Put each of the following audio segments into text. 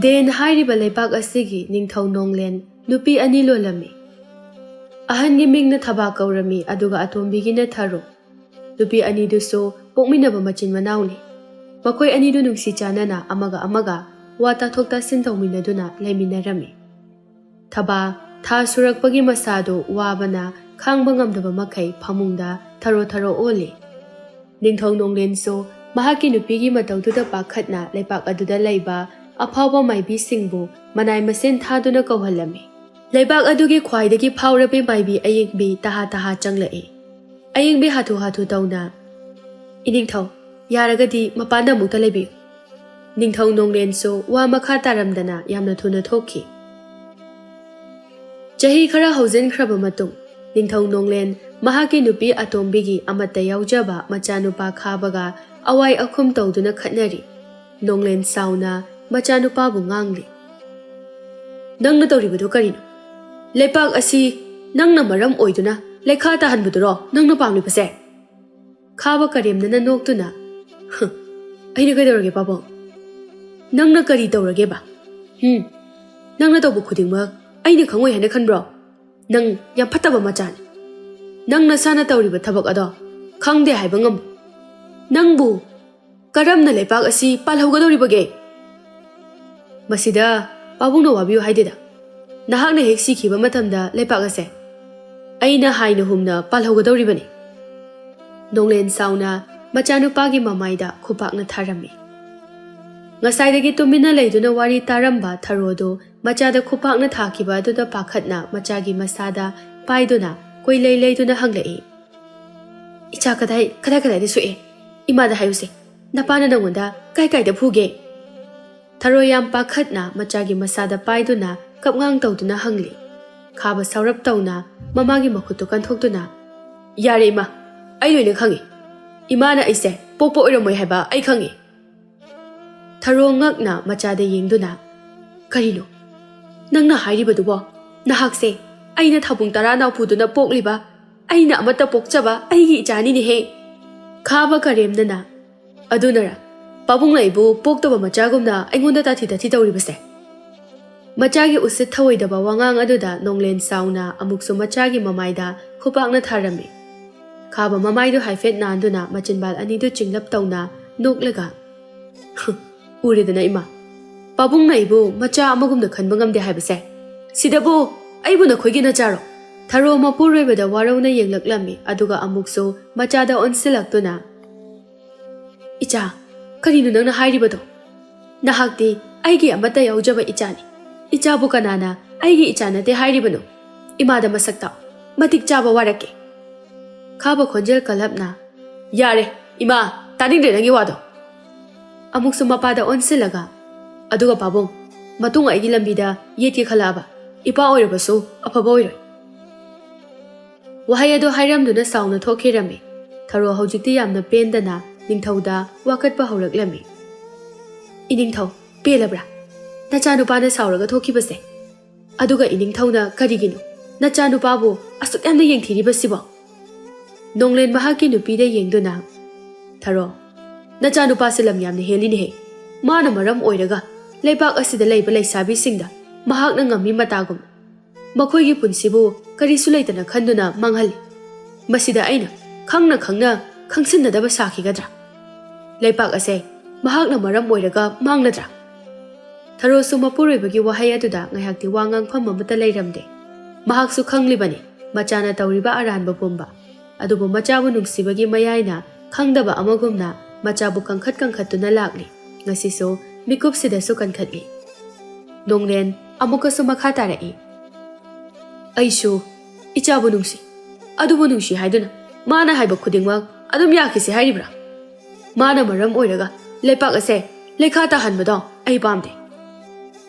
Then ꯍꯥꯏꯔꯤꯕ ꯂꯩꯕꯥꯛ ꯑꯁꯤꯒꯤ ꯅꯤꯡꯊꯧ ꯅꯣꯡꯂꯦꯟ ꯅꯨꯄꯤ ꯑꯅꯤ ꯂꯣꯜꯂꯝꯃꯤ꯫ ꯑꯍꯟꯒꯤ ꯃꯤꯡꯅ ꯊꯕꯥ ꯀꯧꯔꯝꯃꯤ ꯑꯗꯨꯒ ꯑꯇꯣꯝꯕꯤꯒꯤꯅ ꯊꯔꯣ꯫ ꯅꯨꯄꯤ ꯑꯅꯤꯗꯨꯁꯨ ꯄꯣꯛꯃꯤꯟꯅꯕ ꯃꯆꯤꯟ ꯃꯅꯥꯎꯅꯤ꯫ ꯃꯈꯣꯏ ꯑꯅꯤꯗꯨ ꯅꯨꯡꯁꯤ ꯆꯥꯟꯅꯅ ꯑꯃꯒ ꯑꯃꯒ ꯋꯥ ꯇꯥꯊꯣꯛ ꯇꯥꯁꯤꯟ ꯇꯧꯃꯤꯟꯅꯗꯨꯅ ꯂꯩꯃꯤꯟꯅꯔꯝꯃꯤ꯫ ꯊꯕꯥ ꯊꯥ ꯁꯨꯔꯛꯄꯒꯤ ꯃꯁꯥꯗꯨ ꯋꯥꯕꯅ ꯈꯥꯡꯕ ꯉꯝꯗꯕ ꯃꯈꯩ ꯐꯃꯨꯡꯗ ꯊꯔꯣ ꯊꯔꯣ ꯑꯣꯜꯂꯤ꯫ ꯅꯤꯡꯊꯧ ꯅꯣꯡꯂꯦꯟꯁꯨ ꯃꯍꯥꯛꯀꯤ ꯅꯨꯄꯤꯒꯤ ꯃꯇꯧꯗꯨꯗ ꯄꯥꯈꯠꯅ ꯂꯩꯄꯥꯛ ꯑꯗꯨꯗ ꯂꯩꯕ ꯑꯐꯥꯎꯕ ꯃꯥꯏꯕꯤꯁꯤꯡꯕꯨ ꯃꯅꯥꯏ ꯃꯁꯤꯟ ꯊꯥꯗꯨꯅ ꯀꯧꯍꯜꯂꯝꯃꯤ꯫ ꯂꯩꯕꯥꯛ ꯑꯗꯨꯒꯤ ꯈ꯭ꯋꯥꯏꯗꯒꯤ ꯐꯥꯎꯔꯕꯤ ꯃꯥꯏꯕꯤ ꯑꯌꯦꯡꯕꯤ ꯇꯍꯥ ꯇꯍꯥ ꯆꯪꯂꯛꯏ꯫ ꯑꯌꯦꯡꯕꯤ ꯍꯥꯊꯨ ꯍꯥꯊꯨ ꯇꯧꯅ "ꯏꯅꯤꯡꯊꯧ, ꯌꯥꯔꯒꯗꯤ ꯃꯄꯥꯟꯗ ꯑꯃꯨꯛꯇ ꯂꯩꯕꯤꯌꯨ"꯫ ꯅꯤꯡꯊꯧ ꯅꯣꯡꯂꯦꯟꯁꯨ ꯋꯥ ꯃꯈꯥ ꯇꯥꯔꯝꯗꯅ ꯌꯥꯝꯅ ꯊꯨꯅ ꯊꯣꯛꯈꯤ꯫ ꯆꯍꯤ ꯈꯔ ꯍꯧꯖꯤꯟꯈ꯭ꯔꯕ ꯃꯇꯨꯡ ꯅꯤꯡꯊꯧ ꯅꯣꯡꯂꯦꯟ ꯃꯍꯥꯛꯀꯤ ꯅꯨꯄꯤ ꯑꯇꯣꯝꯕꯤꯒꯤ ꯑꯃꯠꯇ ꯌꯥꯎꯖꯕ ꯃꯆꯥꯅꯨꯄꯥ ꯈꯥꯕꯒ ꯑꯋꯥꯏ ꯑꯈꯨꯝ ꯇꯧꯗꯨꯅ ꯈꯠꯅꯔꯤ꯫ ꯅꯣꯡꯂꯦꯟ ꯁꯥꯎꯅ ꯃꯆꯥꯅꯨꯄꯥꯕꯨ ꯉꯥꯡꯂꯤ꯫ "ꯅꯪꯅ ꯇꯧꯔꯤꯕꯗꯨ ꯀꯔꯤꯅꯣ? ꯂꯩꯄꯥꯛ ꯑꯁꯤ ꯅꯪꯅ ꯃꯔꯝ ꯑꯣꯏꯗꯨꯅ ꯂꯩꯈꯥ ꯇꯥꯍꯟꯕꯗꯨꯔꯣ ꯅꯪꯅ ꯄꯥꯝꯂꯤꯕꯁꯦ?" ꯈꯥꯕ ꯀꯔꯦꯝꯅꯅ ꯅꯣꯛꯇꯨꯅ "ꯑꯩꯅ ꯀꯩꯗꯧꯔꯒꯦ ꯄꯥꯕꯨꯡ? ꯅꯪꯅ ꯀꯔꯤ ꯇꯧꯔꯒꯦꯕ? ꯅꯪꯅ ꯇꯧꯕ ꯈꯨꯗꯤꯡꯃꯛ ꯑꯩꯅ ꯈꯪꯉꯣꯏ ꯍꯥꯏꯅ ꯈꯟꯕ꯭ꯔꯣ? ꯅꯪ ꯌꯥꯝ ꯐꯠꯇꯕ ꯃꯆꯥꯅꯤ꯫ ꯅꯪ ꯅꯁꯥꯅ ꯇꯧꯔꯤꯕ ꯊꯕꯛ ꯑꯗꯣ ꯈꯪꯗꯦ ꯍꯥꯏꯕ ꯉꯝꯕ? ꯅꯪꯕꯨ ꯀꯔꯝꯅ ꯂꯩꯄꯥꯛ ꯑꯁꯤ ꯄꯥꯜꯍꯧꯒꯗꯧꯔꯤꯕꯒꯦ? ꯃꯁꯤꯗ ꯄꯥꯕꯨꯡꯅ ꯋꯥꯕꯤꯌꯨ ꯍꯥꯏꯗꯦꯗ꯫ ꯅꯍꯥꯛꯅ ꯍꯦꯛ ꯁꯤꯈꯤꯕ ꯃꯇꯝꯗ ꯂꯩꯄꯥꯛ ꯑꯁꯦ ꯑꯩꯅ ꯍꯥꯏꯅ ꯍꯨꯝꯅ ꯄꯥꯜꯍꯧꯒꯗꯧꯔꯤꯕꯅꯤ꯫ ꯅꯣꯡꯂꯦꯟ ꯁꯥꯎꯅ ꯃꯆꯥꯅꯨꯄꯥꯒꯤ ꯃꯃꯥꯏꯗ ꯈꯨꯄꯥꯛꯅ ꯊꯥꯔꯝꯃꯤ꯫ ꯉꯁꯥꯏꯗꯒꯤ ꯇꯨꯃꯤꯟꯅ ꯂꯩꯗꯨꯅ ꯋꯥꯔꯤ ꯇꯥꯔꯝꯕ ꯊꯔꯣꯗꯨ ꯃꯆꯥꯗ ꯈꯨꯄꯥꯛꯅ ꯊꯥꯈꯤꯕ ꯑꯗꯨꯗ ꯄꯥꯈꯠꯅ ꯃꯆꯥꯒꯤ ꯃꯁꯥꯗ ꯄꯥꯏꯗꯨꯅ ꯀꯣꯏꯂꯩ ꯂꯩꯗꯨꯅ ꯍꯪꯂꯛꯏ꯫ "ꯏꯆꯥ ꯀꯗꯥꯏꯗ ꯁꯣꯛꯑꯦ? ꯏꯃꯥꯗ ꯍꯥꯏꯌꯨꯁꯦ꯫ ꯅꯄꯥꯅ ꯅꯪꯉꯣꯟꯗ ꯀꯥꯏꯗ ꯐꯨꯒꯦ?" ꯊꯔꯣ ꯌꯥꯝ ꯄꯥꯈꯠꯅ ꯃꯆꯥꯒꯤ ꯃꯁꯥꯗ ꯄꯥꯏꯗꯨꯅ ꯀꯞꯉꯥꯡ ꯇꯧꯗꯨꯅ ꯍꯪꯂꯤ꯫ ꯈꯥꯕ ꯁꯥꯎꯔꯞ ꯇꯧꯅ ꯃꯃꯥꯒꯤ ꯃꯈꯨꯠꯇꯨ ꯀꯟꯊꯣꯛꯇꯨꯅ "ꯌꯥꯔꯦ ꯏꯃꯥ, ꯑꯩ ꯂꯣꯏꯅ ꯈꯪꯉꯤ꯫ ꯏꯃꯥꯅ ꯑꯩꯁꯦ ꯄꯣꯛꯄ ꯑꯣꯏꯔꯝꯃꯣꯏ ꯍꯥꯏꯕ ꯑꯩ ꯈꯪꯉꯤ." ꯊꯔꯣ ꯉꯛꯅ ꯃꯆꯥꯗ ꯌꯦꯡꯗꯨꯅ "ꯀꯔꯤꯅꯣ ꯅꯪꯅ ꯍꯥꯏꯔꯤꯕꯗꯨꯕꯣ? ꯅꯍꯥꯛꯁꯦ ꯑꯩꯅ ꯊꯥꯕꯨꯡ ꯇꯔꯥ ꯅꯥꯎꯐꯨꯗꯨꯅ ꯄꯣꯛꯂꯤꯕ ꯑꯩꯅ ꯑꯃꯠꯇ ꯄꯣꯛꯆꯕ ꯑꯩꯒꯤ ꯏꯆꯥꯅꯤꯅꯦꯍꯦ." ꯈꯥꯕ ꯀꯔꯦꯝꯅꯅ "ꯑꯗꯨꯅꯔ ꯄꯥꯕꯨꯡꯅ ꯑꯩꯕꯨ ꯄꯣꯛꯇꯕ ꯃꯆꯥꯒꯨꯝꯅ ꯑꯩꯉꯣꯟꯗ ꯇꯥꯊꯤ ꯇꯥꯊꯤ ꯇꯧꯔꯤꯕꯁꯦ?" ꯃꯆꯥꯒꯤ ꯎꯁꯤꯠ ꯊꯑꯣꯏꯗꯕ ꯋꯥꯉꯥꯡ ꯑꯗꯨꯗ ꯅꯣꯡꯂꯦꯟ ꯁꯥꯎꯅ ꯑꯃꯨꯛꯁꯨ ꯃꯆꯥꯒꯤ ꯃꯃꯥꯏꯗ ꯈꯨꯄꯥꯛꯅ ꯊꯥꯔꯝꯃꯤ꯫ ꯈꯥꯕ ꯃꯃꯥꯏꯗꯨ ꯍꯥꯏꯐꯦꯠ ꯅꯥꯟꯗꯨꯅ ꯃꯆꯤꯟꯕꯥꯜ ꯑꯅꯤꯗꯨ ꯆꯤꯡꯂꯞ ꯇꯧꯅ ꯅꯣꯛꯂꯒ "ꯎꯔꯦꯗꯅ ꯏꯃꯥ, ꯄꯥꯕꯨꯡꯅ ꯑꯩꯕꯨ ꯃꯆꯥ ꯑꯃꯒꯨꯝꯅ ꯈꯟꯕ ꯉꯝꯗꯦ ꯍꯥꯏꯕꯁꯦ꯫ ꯁꯤꯗꯕꯨ ꯑꯩꯕꯨ ꯅꯈꯣꯏꯒꯤ ꯅꯆꯥꯔꯣ?" ꯊꯔꯣ ꯃꯄꯨꯔꯣꯏꯕꯗ ꯋꯥꯔꯧꯅ ꯌꯦꯡꯂꯛꯂꯝꯃꯤ ꯑꯗꯨꯒ ꯑꯃꯨꯛꯁꯨ ꯃꯆꯥꯗ ꯑꯣꯟꯁꯤꯜꯂꯛꯇꯨꯅ "ꯏꯆꯥ, ꯀꯔꯤꯅꯣ ꯅꯪꯅ ꯍꯥꯏꯔꯤꯕꯗꯣ? ꯅꯍꯥꯛꯇꯤ ꯑꯩꯒꯤ ꯑꯃꯠꯇ ꯌꯥꯎꯖꯕ ꯏꯆꯥꯅꯤ꯫ ꯏꯆꯥꯕꯨ ꯀꯅꯥꯅ ꯑꯩꯒꯤ ꯏꯆꯥ ꯅꯠꯇꯦ ꯍꯥꯏꯔꯤꯕꯅꯣ? ꯏꯃꯥꯗ ꯃꯁꯛ ꯇꯥꯛꯎ, ꯃꯇꯤꯛ ꯆꯥꯕ ꯋꯥꯔꯛꯀꯦ." ꯈꯥꯕ ꯈꯣꯟꯖꯦꯜ ꯀꯜꯂꯞꯅ "ꯌꯥꯔꯦ ꯏꯃꯥ, ꯇꯥꯅꯤꯡꯗ꯭ꯔꯦ ꯅꯪꯒꯤ ꯋꯥꯗꯣ." ꯑꯃꯨꯛꯁꯨ ꯃꯄꯥꯗ ꯑꯣꯟꯁꯤꯜꯂꯒ "ꯑꯗꯨꯒ ꯄꯥꯕꯨꯡ, ꯃꯇꯨꯡ ꯑꯩꯒꯤ ꯂꯝꯕꯤꯗ ꯌꯦꯠꯀꯦ ꯈꯜꯂꯛꯑꯕ ꯏꯄꯥ ꯑꯣꯏꯔꯕꯁꯨ ꯑꯐꯕ ꯑꯣꯏꯔꯣꯏ." ꯋꯥꯍꯩ ꯑꯗꯨ ꯍꯥꯏꯔꯝꯗꯨꯅ ꯁꯥꯎꯅ ꯊꯣꯛꯈꯤꯔꯝꯃꯤ꯫ ꯊꯔꯣ ꯍꯧꯖꯤꯛꯇꯤ ꯌꯥꯝꯅ ꯄꯦꯟꯗꯅ ꯅꯤꯡꯊꯧꯗ ꯋꯥꯀꯠꯄ ꯍꯧꯔꯛꯂꯝꯃꯤ꯫ "ꯏꯅꯤꯡꯊꯧ, ꯄꯦꯜꯂꯕ꯭ꯔꯥ? ꯅꯆꯥꯅꯨꯄꯥꯅ ꯁꯥꯎꯔꯒ ꯊꯣꯛꯈꯤꯕꯁꯦ? ꯑꯗꯨꯒ ꯏꯅꯤꯡꯊꯧꯅ ꯀꯔꯤꯒꯤꯅꯣ ꯅꯆꯥꯅꯨꯄꯥꯕꯨ ꯑꯁꯨꯛ ꯌꯥꯝꯅ ꯌꯦꯡꯊꯤꯔꯤꯕꯁꯤꯕꯣ?" ꯅꯣꯡꯂꯦꯟ ꯃꯍꯥꯛꯀꯤ ꯅꯨꯄꯤꯗ ꯌꯦꯡꯗꯨꯅ "ꯊꯔꯣ, ꯅꯆꯥꯅꯨꯄꯥꯁꯦ ꯂꯝ ꯌꯥꯝꯅ ꯍꯦꯜꯂꯤꯅꯦꯍꯦ꯫ ꯃꯥꯅ ꯃꯔꯝ ꯑꯣꯏꯔꯒ ꯂꯩꯕꯥꯛ ꯑꯁꯤꯗ ꯂꯩꯕ ꯂꯩꯁꯥꯕꯤꯁꯤꯡꯗ ꯃꯍꯥꯛꯅ ꯉꯝꯃꯤ ꯃꯇꯥꯒꯨꯝ ꯃꯈꯣꯏꯒꯤ ꯄꯨꯟꯁꯤꯕꯨ ꯀꯔꯤꯁꯨ ꯂꯩꯇꯅ ꯈꯟꯗꯨꯅ ꯃꯥꯡꯍꯜꯂꯤ꯫ ꯃꯁꯤꯗ ꯑꯩꯅ ꯈꯪꯅ ꯈꯪꯁꯤꯟꯅꯗꯕ ꯁꯥꯈꯤꯒꯗ꯭ꯔꯥ? ꯂꯩꯄꯥꯛ ꯑꯁꯦ ꯃꯍꯥꯛꯅ ꯃꯔꯝ ꯑꯣꯏꯔꯒ ꯃꯥꯡꯂꯗ꯭ꯔꯥ?" ꯊꯔꯣꯁꯨ ꯃꯄꯨꯔꯣꯏꯕꯒꯤ ꯋꯥꯍꯩ ꯑꯗꯨꯗ ꯉꯥꯏꯍꯥꯛꯇꯤ ꯋꯥ ꯉꯥꯡꯐꯝ ꯑꯃꯠꯇ ꯂꯩꯔꯝꯗꯦ꯫ ꯃꯍꯥꯛꯁꯨ ꯈꯪꯂꯤꯕꯅꯤ ꯃꯆꯥꯅ ꯇꯧꯔꯤꯕ ꯑꯔꯥꯟꯕ ꯄꯨꯝꯕ, ꯑꯗꯨꯕꯨ ꯃꯆꯥꯕꯨ ꯅꯨꯡꯁꯤꯕꯒꯤ ꯃꯌꯥꯏꯅ ꯈꯪꯗꯕ ꯑꯃꯒꯨꯝꯅ ꯃꯆꯥꯕꯨ ꯀꯟꯈꯠꯇꯨꯅ ꯂꯥꯛꯂꯤ꯫ ꯉꯁꯤꯁꯨ ꯃꯤꯀꯨꯞꯁꯤꯗꯁꯨ ꯀꯟꯈꯠꯂꯤ꯫ ꯅꯣꯡꯂꯦꯟ ꯑꯃꯨꯛꯀꯁꯨ ꯃꯈꯥ ꯇꯥꯔꯛꯏ꯫ "ꯑꯩꯁꯨ ꯏꯆꯥꯕꯨ ꯅꯨꯡꯁꯤ, ꯑꯗꯨꯕꯨ ꯅꯨꯡꯁꯤ ꯍꯥꯏꯗꯨꯅ ꯃꯥꯅ ꯍꯥꯏꯕ ꯈꯨꯗꯤꯡꯃꯛ ꯑꯗꯨꯝ ꯌꯥꯈꯤꯁꯤ ꯍꯥꯏꯔꯤꯕ꯭ꯔꯥ? ꯃꯥꯅ ꯃꯔꯝ ꯑꯣꯏꯔꯒ ꯂꯩꯄꯥꯛ ꯑꯁꯦ ꯂꯩꯈꯥ ꯇꯥꯍꯟꯕꯗꯣ ꯑꯩ ꯄꯥꯝꯗꯦ."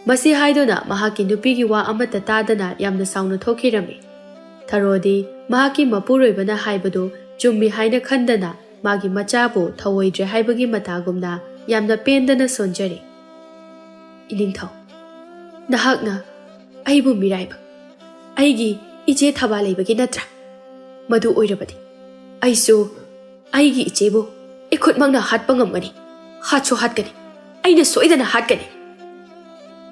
ꯃꯁꯤ ꯍꯥꯏꯗꯨꯅ ꯃꯍꯥꯛꯀꯤ ꯅꯨꯄꯤꯒꯤ ꯋꯥ ꯑꯃꯠꯇ ꯇꯥꯗꯅ ꯌꯥꯝꯅ ꯁꯥꯎꯅ ꯊꯣꯛꯈꯤꯔꯝꯃꯤ꯫ ꯊꯔꯣꯗꯤ ꯃꯍꯥꯛꯀꯤ ꯃꯄꯨꯔꯣꯏꯕꯅ ꯍꯥꯏꯕꯗꯨ ꯆꯨꯝꯃꯤ ꯍꯥꯏꯅ ꯈꯟꯗꯅ ꯃꯥꯒꯤ ꯃꯆꯥꯕꯨ ꯊꯧꯑꯣꯏꯗ꯭ꯔꯦ ꯍꯥꯏꯕꯒꯤ ꯃꯇꯥꯒꯨꯝꯅ ꯌꯥꯝꯅ ꯄꯦꯟꯗꯅ ꯁꯣꯟꯖꯔꯤ꯫ "ꯏꯅꯤꯡꯊꯧ, ꯅꯍꯥꯛꯅ ꯑꯩꯕꯨ ꯃꯤꯔꯥꯏꯕ ꯑꯩꯒꯤ ꯏꯆꯦ ꯊꯕꯥ ꯂꯩꯕꯒꯤ ꯅꯠꯇ꯭ꯔꯥ? ꯃꯗꯨ ꯑꯣꯏꯔꯕꯗꯤ ꯑꯩꯁꯨ ꯑꯩꯒꯤ ꯏꯆꯦꯕꯨ ꯏꯈꯨꯠꯃꯛꯅ ꯍꯥꯠꯄ ꯉꯝꯒꯅꯤ, ꯍꯥꯠꯁꯨ ꯍꯥꯠꯀꯅꯤ, ꯑꯩꯅ ꯁꯣꯏꯗꯅ ꯍꯥꯠꯀꯅꯤ."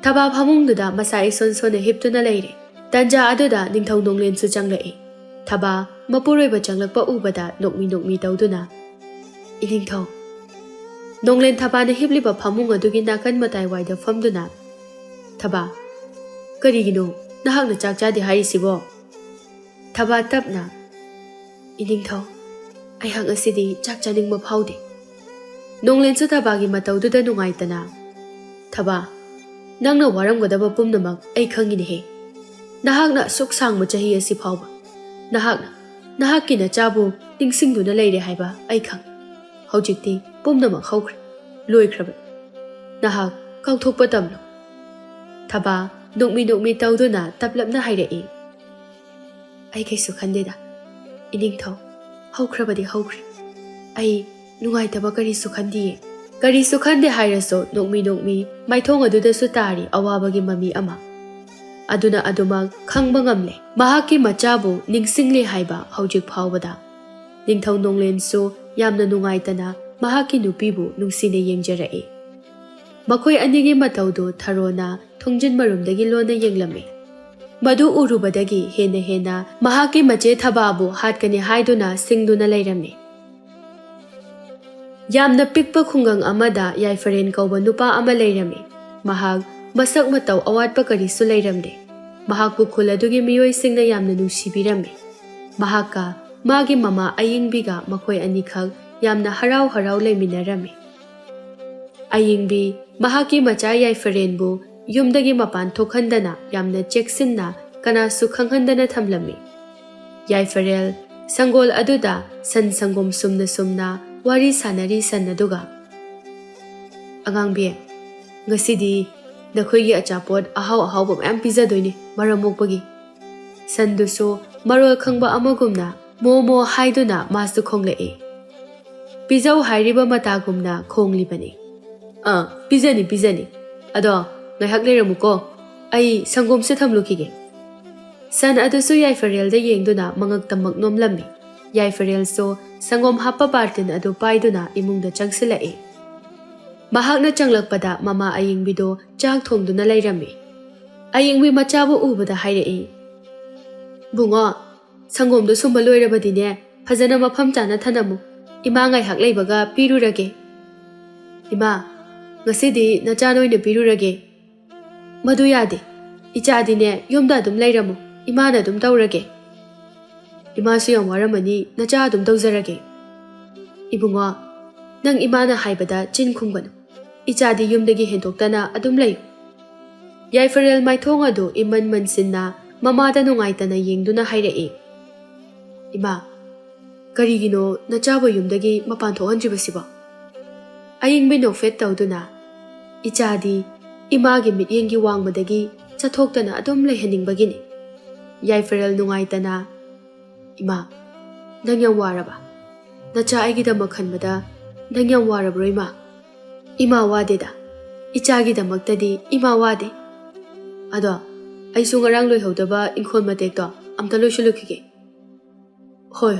Thaba phamungduda masa ison sone hiptuna leire. Tanja aduda ningthau nonglen su changlai. Thaba mapuroiba changlakpa ubada nokmi tauduna. Iningthau. Nonglen thaba na hipliba phamung adugi nakan matai waida famduna. Thaba. Karigino nahak na chakchadi haisibo. Thaba tapna. Iningthau. Ai hang asidi chakchaning maphaudi. Nonglen su thabagi mataududa nungaitana. Thaba. Nangna waramgadaba pumnamak ai khangini he. Nahakna suk sangma chahi asi phawba. Nahakki na chabu tingsingduna leire haiba ai khang. Haujikti pumnamak haukhre. Loikhrabe. Nahak kauthokpa tamlo. Thaba nokmi tauduna taplapna hairei. Ai kaisu khandeda. Iningthau. Haukrabadi haukre. Ai nungaitaba karisu khandiye. Karisu khande hairaso nokmi maithong aduda su tari awabagi mami ama. Aduna adumak khangba ngamle. Mahakki machabu ningsingli haiba haujik phawbada. Ningthau nonglen su yamna nungaitana mahakki nupibu nungsine yengjarei. Makhoi anigi mataudu tharona thongjin marumdagi lona yenglame. Madu urubadagi hena mahakki mache thababu hatkani haiduna singduna leirame. Yamna pikpa khungang amada yaifaren kauba nupa ama leirame. Mahak masak matau awatpa karisu leiramde. Mahakpu khuladugi miyoi singna yamna nungsibirame. Mahakka magi mama ayingbiga makhoi anikhak yamna harau leiminarame. Ayingbi mahakki macha yaifarenbu yumdagi mapan thokhandana yamna cheksinna kanasu khanghandana thamlame. Yaifarel sangol aduda san sangom sumna wari sanari sannaduga. Angangbi ngasidi nakhoigi achapot ahau mayam pizadoini maramokpagi. Sanduso marol khangba amagumna momo haiduna masu khonglei. Pizau hairiba matagumna khonglibani. Pizani. Ado ngaihak leiramuko. Ai sangom se thamlukige. San adusu yaifarel da yengduna mangak tamak nomlami. Yaifarel so sangom hapa partin adu paiduna imungda changsilai. Mahakna changlakpada mama ayingbido chak thongduna leirami. Ayingbi machabu ubada hairei. Bungo, sangomdo sumba loirabadine phajana mafam chana thanamu. Ima ngaihak leibaga pirurage. Ima, ngasidi nachanoine pirurage. Madu yade. Ichadine yumda adum leiramu. Imana adum taurage. Imasu yam waramani nacha adum tauzarage. Ibungo, nang imana haibada chin khunganu. Ichadi yumdagi hentoktana adum leyu. Yaifarel maithong adu iman mansinna mamada nungaitana yengduna hairei. Ima, karigino nachabo yumdagi mapan thohanjibasiba. Ayingbi nofet tauduna. Ichadi imagi mityengi wangmadagi chathoktana adum leihaningbagini. Yaifarel nungaitana. Ima, nang yang waraba. Nacha aigidama khanbada nang yang warabro ima. Ima wadeda. Ichagidamaktadi ima wade. Ado, aisu ngarang loihodaba inkhon matekto amta loisulukige. Hoi.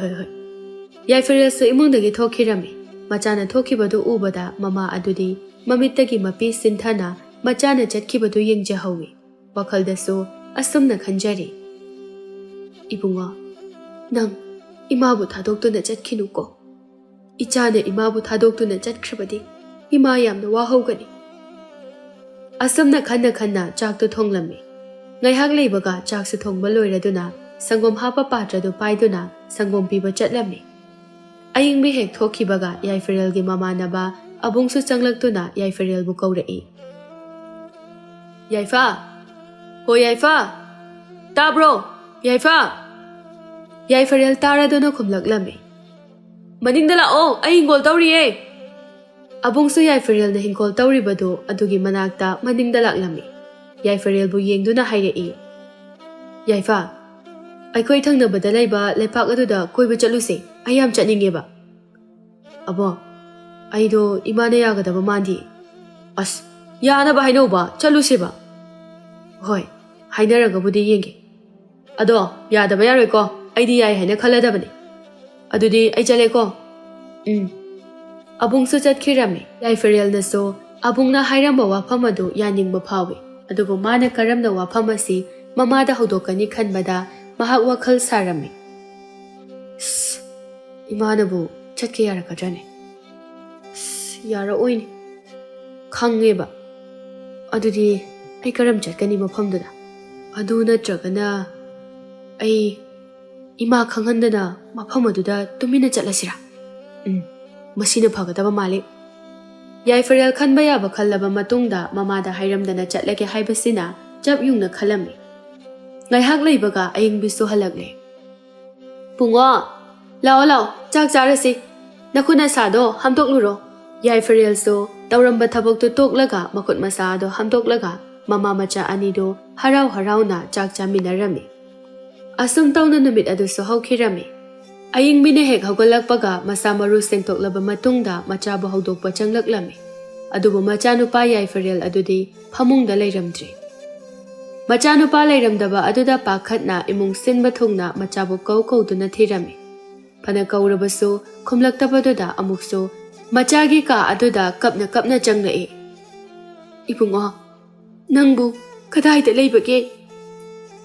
Yaifarel su imungdagi thokhirame. Machana thokhibadu ubada mama adudi mamittagi mapi sinthana machana chatkibadu yengjahawi. Wakhaldasu asumna khanjari. Ibungo, nang imabu thadoktuna chatkinuko. Ichana imabu thadoktuna chatkrabadi ima yamna wahogani. Asumna khanna chaktu thonglami. Ngaihak leibaga chaksu thongba loiraduna sangom hapa patradu paiduna sangom piba chatlami. Ayingbi hek thokhibaga Yaifarelgi mamanaba abungsu changlaktuna Yaifarelbu kaurei. Yaifa! Ho Yaifa! Tabro! Yaifa! Yaifarel taraduna khumlaklami. Maningda lao, ai hingol tauriye! Abungsu Yaifarel na hingol tauribadu adugi manakta maningda laklami. Yaifarelbu yengduna hairei. Yaifa! Aikoi thangnabada leiba leipak aduda koiba chatluse. Ayam chatningeba. Abo, aido imana yagadaba mandi. As, yanaba hainoba chatluseba. Hoi, hainaragabudi yenge. Ado, yadaba yaroiko. Aidi yai haina khaladabani. Adudi ai chaleko. Abungsu chatkirame. Yaifarel naso abungna hairamba wafam adu yaningba phawi. ꯑꯗꯨꯕꯨ ꯃꯥꯅ ꯀꯔꯝꯅ ꯋꯥꯐꯝ ꯑꯁꯤ ꯃꯃꯥꯗ ꯍꯧꯗꯣꯛꯀꯅꯤ ꯈꯟꯕꯗ ꯃꯍꯥꯛ ꯋꯥꯈꯜ ꯁꯥꯔꯝꯃꯤ꯫ ꯏꯃꯥꯅꯕꯨ ꯆꯠꯀꯦ ꯌꯥꯔꯛꯀꯗ꯭ꯔꯅꯦ? ꯌꯥꯔꯛꯑꯣꯏꯅꯦ ꯈꯪꯉꯦꯕ꯫ ꯑꯗꯨꯗꯤ ꯑꯩ ꯀꯔꯝ ꯆꯠꯀꯅꯤ ꯃꯐꯝꯗꯨꯗ? ꯑꯗꯨ ꯅꯠꯇ꯭ꯔꯒꯅ ꯑꯩ ꯏꯃꯥ ꯈꯪꯍꯟꯗꯅ ꯃꯐꯝ ꯑꯗꯨꯗ ꯇꯨꯃꯤꯟꯅ ꯆꯠꯂꯁꯤꯔꯥ? ꯃꯁꯤꯅ ꯐꯒꯗꯕ ꯃꯥꯜꯂꯤ꯫ ꯌꯥꯏꯐꯔꯦꯜ ꯈꯟꯕ ꯌꯥꯕ ꯈꯜꯂꯕ ꯃꯇꯨꯡꯗ ꯃꯃꯥꯗ ꯍꯥꯏꯔꯝꯗꯅ ꯆꯠꯂꯒꯦ ꯍꯥꯏꯕꯁꯤꯅ ꯆꯞ ꯌꯨꯡꯅ ꯈꯜꯂꯝꯃꯤ꯫ ꯉꯥꯏꯍꯥꯛ ꯂꯩꯕꯒ ꯑꯌꯤꯡꯕꯤꯁꯨ ꯍꯜꯂꯛꯂꯦ꯫ ꯄꯨꯡꯉꯣ, ꯂꯥꯛꯑꯣ ꯆꯥꯛ ꯆꯥꯔꯁꯤ꯫ ꯅꯈꯨꯠ ꯅꯁꯥꯗꯣ ꯍꯥꯝꯗꯣꯛꯂꯨꯔꯣ꯫ ꯌꯥꯏꯐꯔꯦꯜꯁꯨ ꯇꯧꯔꯝꯕ ꯊꯕꯛꯇꯨ ꯇꯣꯛꯂꯒ ꯃꯈꯨꯠ ꯃꯁꯥꯗꯣ ꯍꯥꯝꯗꯣꯛꯂꯒ ꯃꯃꯥ ꯃꯆꯥ ꯑꯅꯤꯗꯨ ꯍꯔꯥꯎ ꯍꯔꯥꯎꯅ ꯆꯥꯛ ꯆꯥꯃꯤꯟꯅꯔꯝꯃꯤ꯫ ꯑꯁꯨꯝ ꯇꯧꯅ ꯅꯨꯃꯤꯠ ꯑꯗꯨꯁꯨ ꯍꯧꯈꯤꯔꯝꯃꯤ꯫ ꯑꯌꯤꯡꯕꯤꯅ ꯍꯦꯛ ꯍꯧꯒꯠꯂꯛꯄꯒ ꯃꯁꯥ ꯃꯔꯨ ꯁꯦꯡꯗꯣꯛꯂꯕ ꯃꯇꯨꯡꯗ ꯃꯆꯥꯕꯨ ꯍꯧꯗꯣꯛꯄ ꯆꯪꯂꯛꯂꯝꯃꯤ꯫ ꯑꯗꯨꯕꯨ ꯃꯆꯥꯅꯨꯄꯥ ꯌꯥꯏꯐꯔꯦꯜ ꯑꯗꯨꯗꯤ ꯐꯃꯨꯡꯗ ꯂꯩꯔꯝꯗ꯭ꯔꯤ꯫ ꯃꯆꯥꯅꯨꯄꯥ ꯂꯩꯔꯝꯗꯕ ꯑꯗꯨꯗ ꯄꯥꯈꯠꯅ ꯏꯃꯨꯡ ꯁꯤꯟꯕ ꯊꯨꯡꯅ ꯃꯆꯥꯕꯨ ꯀꯧꯗꯨꯅ ꯊꯤꯔꯝꯃꯤ꯫ ꯐꯅ ꯀꯧꯔꯕꯁꯨ ꯈꯨꯝꯂꯛꯇꯕꯗꯨꯗ ꯑꯃꯨꯛꯁꯨ ꯃꯆꯥꯒꯤ ꯀꯥ ꯑꯗꯨꯗ ꯀꯞꯅ ꯀꯞꯅ ꯆꯪꯂꯛꯏ꯫ ꯏꯕꯨꯡꯉꯣ, ꯅꯪꯕꯨ ꯀꯗꯥꯏꯗ ꯂꯩꯕꯒꯦ?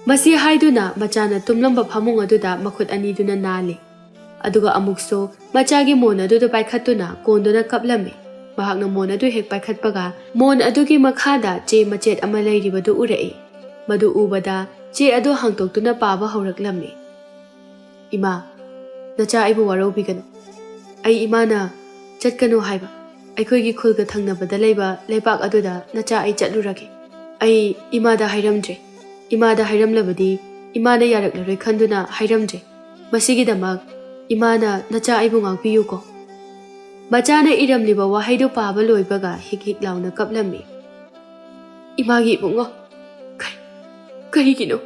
ꯃꯁꯤ ꯍꯥꯏꯗꯨꯅ ꯃꯆꯥꯅ ꯇꯨꯝꯂꯝꯕ ꯐꯃꯨꯡ ꯑꯗꯨꯗ ꯃꯈꯨꯠ ꯑꯅꯤꯗꯨꯅ ꯅꯥꯜꯂꯤ꯫ ꯑꯗꯨꯒ ꯑꯃꯨꯛꯁꯨ ꯃꯆꯥꯒꯤ ꯃꯣꯟ ꯑꯗꯨꯗ ꯄꯥꯏꯈꯠꯇꯨꯅ ꯀꯣꯟꯗꯨꯅ ꯀꯞꯂꯝꯃꯤ꯫ ꯃꯍꯥꯛꯅ ꯃꯣꯟ ꯑꯗꯨ ꯍꯦꯛ ꯄꯥꯏꯈꯠꯄꯒ ꯃꯣꯟ ꯑꯗꯨꯒꯤ ꯃꯈꯥꯗ ꯆꯦ ꯃꯆꯦꯠ ꯑꯃ ꯂꯩꯔꯤꯕꯗꯨ ꯎꯔꯛꯏ꯫ ꯃꯗꯨ ꯎꯕꯗ ꯆꯦ ꯑꯗꯨ ꯍꯥꯡꯇꯣꯛꯇꯨꯅ ꯄꯥꯕ ꯍꯧꯔꯛꯂꯝꯃꯤ꯫ ꯏꯃꯥ, ꯅꯆꯥ ꯑꯩꯕꯨ ꯋꯥꯔꯧꯕꯤꯒꯅꯨ꯫ ꯑꯩ ꯏꯃꯥꯅ ꯆꯠꯀꯅꯨ ꯍꯥꯏꯕ ꯑꯩꯈꯣꯏꯒꯤ ꯈꯨꯜꯒ ꯊꯪꯅꯕꯗ ꯂꯩꯕ ꯂꯩꯄꯥꯛ ꯑꯗꯨꯗ ꯅꯆꯥ ꯑꯩ ꯆꯠꯂꯨꯔꯒꯦ꯫ ꯑꯩ ꯏꯃꯥꯗ ꯍꯥꯏꯔꯝꯗ꯭ꯔꯦ꯫ ꯏꯃꯥꯗ ꯍꯥꯏꯔꯝꯂꯕꯗꯤ ꯏꯃꯥꯅ ꯌꯥꯔꯛꯂꯔꯣꯏ ꯈꯟꯗꯨꯅ ꯍꯥꯏꯔꯝꯗ꯭ꯔꯦ꯫ ꯃꯁꯤꯒꯤꯗꯃꯛ ꯏꯃꯥꯅ ꯅꯆꯥ ꯑꯩꯕꯨ ꯉꯥꯛꯄꯤꯌꯨꯀꯣ꯫ ꯃꯆꯥꯅ ꯏꯔꯝꯂꯤꯕ ꯋꯥꯍꯩꯗꯨ ꯄꯥꯕ ꯂꯣꯏꯕꯒ ꯍꯤꯛ ꯍꯤꯛ ꯂꯥꯎꯅ ꯀꯞꯂꯝꯃꯤ꯫ ꯏꯃꯥꯒꯤ ꯏꯕꯨꯡꯉꯣ, ꯀꯔꯤꯒꯤꯅꯣ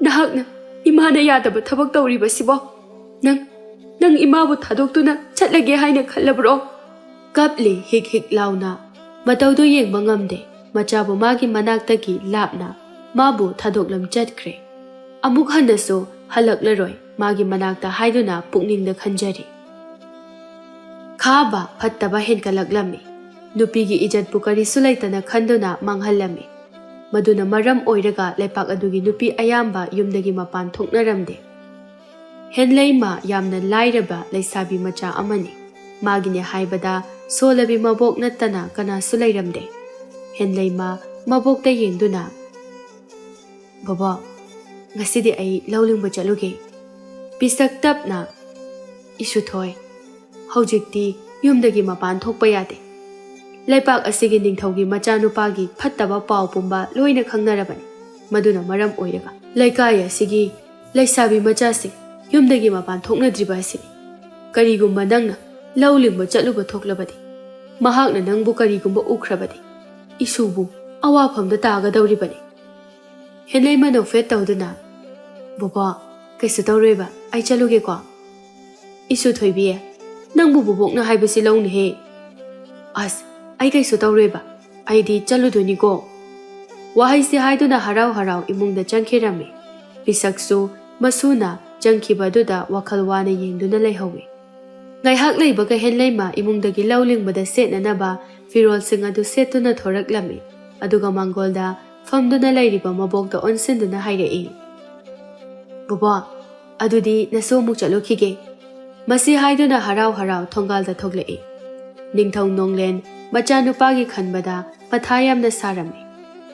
ꯅꯍꯥꯛꯅ ꯏꯃꯥꯅ ꯌꯥꯗꯕ ꯊꯕꯛ ꯇꯧꯔꯤꯕꯁꯤꯕꯣ? ꯅꯪ ꯏꯃꯥꯕꯨ ꯊꯥꯗꯣꯛꯇꯨꯅ ꯆꯠꯂꯒꯦ ꯍꯥꯏꯅ ꯈꯜꯂꯕ꯭ꯔꯣ? ꯀꯞꯂꯤ ꯍꯤꯛ ꯍꯤꯛ launa mataudu yengba ngamde machabu magi manaktagi lapna mabu thadoklam chatkre amuk hanasu halaklaroi magi manakta haiduna pukningda khanjari khaba phattaba henkalaklami nupigi ijat pukari sulaitana khanduna manghallami maduna maram oiraga lepak adugi nupi ayamba yumdagi mapan thoknaramde henleima yamna lairaba leisabi macha amani magine haibada solabi mabok natana kana sulairamde henleima mabokta yengduna baba ngasidi ai lawlingba chaluge pisak tapna isu thoi hojikti yumdagi mapan thokpa yade leipak asigi ningthaugi machanupagi phattaba paw pumba loina khangnarabani maduna maram oiraga laikai asigi leisabi machasi yumdagi mapan thoknadriba asini karigumba nangna lawlingba chaluba thoklabadi mahakna nangbu karigumba ukhrabadi isubu awafamda tagadawribani henleima no fet tawduna baba kaisu tawreba ai chaluge ko isu thoibiye nangbu bubokna haibasi lawni he as ai kaisu tawreba ai di chaluduni ko wahaisi haiduna harau harau imungda changkhirami pisaksu masuna changkhibaduda wakhalwana yengduna leihawi ngaihak leibaga henleima imungdagi lawlingbada setnanaba firol sing adu setuna thoraklami aduga mangolda famduna leiriba mabokda onsinduna hairei baba adudi naso mu chalokhige masi haiduna harau harau thongalda thoglei ningthau nonglen machanupagi khanbada mathayamna sarami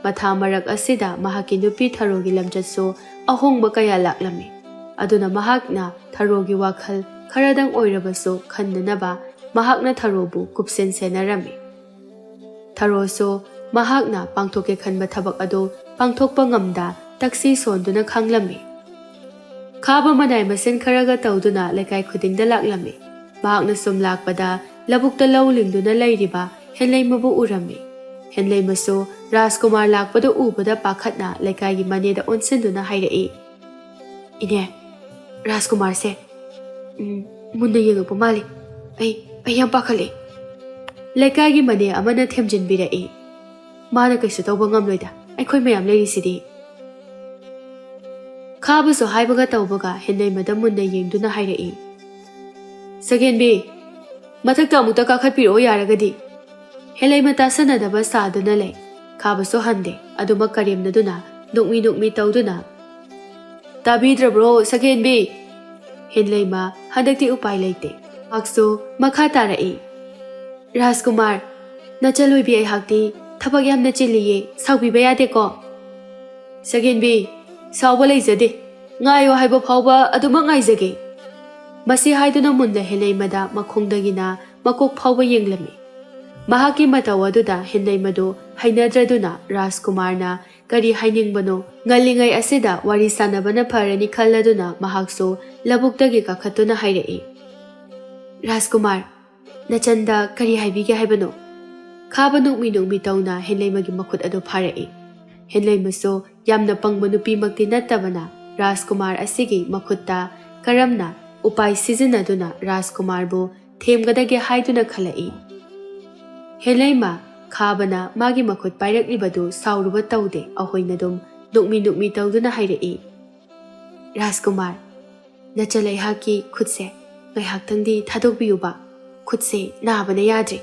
matha marak asida mahaki nupi tharogi lamchatso ahongba kaya laklami aduna mahakna tharogi wakhal kharadang oirabaso khandanaba mahakna tharobu kupsen senarami tharoso mahakna pangthoke khanba thabak ado pangthokpa ngamda taksi sonduna khanglami khaba manai masen kharaga tawduna lekai khudingda laklami mahakna sum lakpada labukta lawlingduna leiriba henleimabu urami henleimaso rajkumar lakpada ubada pakhatna lekai gi maneda onsenduna hairei ine rajkumar se munna yengpa mali ai yam pakhale lekai gi mane amana themjin birai mana kaisu tawba ngamloida aikhoi mayam leirisidi khabaso haibaga tawbaga henleimada munna yengduna hairei sagenbi mathakta amukta kakhatpiro yaragadi henleima tasanadaba saduna le khabaso hande ꯑꯗꯨꯃꯛ ꯀꯔꯦꯝꯅꯗꯨꯅ ꯅꯣꯛꯃꯤ ꯇꯧꯗꯨꯅ ꯇꯥꯕꯤꯗ꯭ꯔꯕ꯭ꯔꯣ ꯁꯛꯍꯦꯟꯕꯤ? ꯍꯦꯟꯂꯩꯃ ꯍꯟꯗꯛꯇꯤ ꯎꯄꯥꯏ ꯂꯩꯇꯦ ꯃꯍꯥꯛꯁꯨ ꯃꯈꯥ ꯇꯥꯔꯛꯏ ꯔꯥꯖꯀꯨꯃꯥꯔ ꯅꯆꯜꯂꯣꯏꯕꯤ ꯑꯩꯍꯥꯛꯇꯤ ꯊꯕꯛ ꯌꯥꯝꯅ ꯆꯤꯜꯂꯤꯌꯦ ꯁꯥꯎꯕꯤꯕ ꯌꯥꯗꯦꯀꯣ ꯁꯛꯍꯦꯟꯕꯤ ꯁꯥꯎꯕ ꯂꯩꯖꯗꯦ ꯉꯥꯏꯌꯣ ꯍꯥꯏꯕ ꯐꯥꯎꯕ ꯑꯗꯨꯃꯛ ꯉꯥꯏꯖꯒꯦ ꯃꯁꯤ ꯍꯥꯏꯗꯨꯅ ꯃꯨꯟꯅ ꯍꯦꯟꯂꯩꯃꯗ ꯃꯈꯣꯡꯗꯒꯤꯅ ꯃꯀꯣꯛ ꯐꯥꯎꯕ ꯌꯦꯡꯂꯝꯃꯤ ꯃꯍꯥꯛꯀꯤ ꯃꯇꯧ ꯑꯗꯨꯗ ꯍꯦꯟꯂꯩꯃꯗꯨ ꯍꯩꯅꯗ꯭ꯔꯗꯨꯅ ꯔꯥꯖꯀꯨꯃꯥꯔꯅ ꯀꯔꯤ ꯍꯥꯏꯅꯤꯡꯕꯅꯣ ꯉꯜꯂꯤꯉꯩ ꯑꯁꯤꯗ ꯋꯥꯔꯤ ꯁꯥꯟꯅꯕꯅ ꯐꯔꯅꯤ ꯈꯜꯂꯗꯨꯅ ꯃꯍꯥꯛꯁꯨ ꯂꯧꯕꯨꯛꯇꯒꯤ ꯀꯥꯈꯠꯇꯨꯅ ꯍꯥꯏꯔꯛꯏ ꯔꯥꯖꯀꯨꯃꯥꯔ ꯅꯆꯟꯗ ꯀꯔꯤ ꯍꯥꯏꯕꯤꯒꯦ ꯍꯥꯏꯕꯅꯣ ꯈꯥꯕ ꯅꯣꯛꯃꯤ ꯇꯧꯅ ꯍꯦꯟꯂꯩꯃꯒꯤ ꯃꯈꯨꯠ ꯑꯗꯨ ꯐꯥꯔꯛꯏ ꯍꯦꯟꯂꯩꯃꯁꯨ ꯌꯥꯝꯅ ꯄꯪꯕ ꯅꯨꯄꯤꯃꯛꯇꯤ ꯅꯠꯇꯕꯅ ꯔꯥꯖꯀꯨꯃꯥꯔ ꯑꯁꯤꯒꯤ ꯃꯈꯨꯠꯇ ꯀꯔꯝꯅ ꯎꯄꯥꯏ ꯁꯤꯖꯤꯟꯅꯗꯨꯅ ꯔꯥꯖꯀꯨꯃꯥꯔꯕꯨ ꯊꯦꯝꯒꯗꯒꯦ ꯍꯥꯏꯗꯨꯅ ꯈꯜꯂꯛꯏ ꯍꯦꯟꯂꯩꯃ ꯈꯥꯕꯅ ꯃꯥꯒꯤ ꯃꯈꯨꯠ ꯄꯥꯏꯔꯛꯂꯤꯕꯗꯨ ꯁꯥꯎꯔꯨꯕ ꯇꯧꯗꯦ ꯑꯍꯣꯏꯅꯗꯨꯝ ꯅꯣꯛꯃꯤ ꯇꯧꯗꯨꯅ ꯍꯥꯏꯔꯛꯏ ꯔꯥꯖꯀꯨꯃꯥꯔ ꯅꯆꯜ ꯑꯩꯍꯥꯛꯀꯤ ꯈꯨꯠꯁꯦ ꯉꯥꯏꯍꯥꯛꯇꯪꯗꯤ ꯊꯥꯗꯣꯛꯄꯤꯌꯨꯕ ꯈꯨꯠꯁꯦ ꯅꯥꯕꯅ ꯌꯥꯗ꯭ꯔꯦ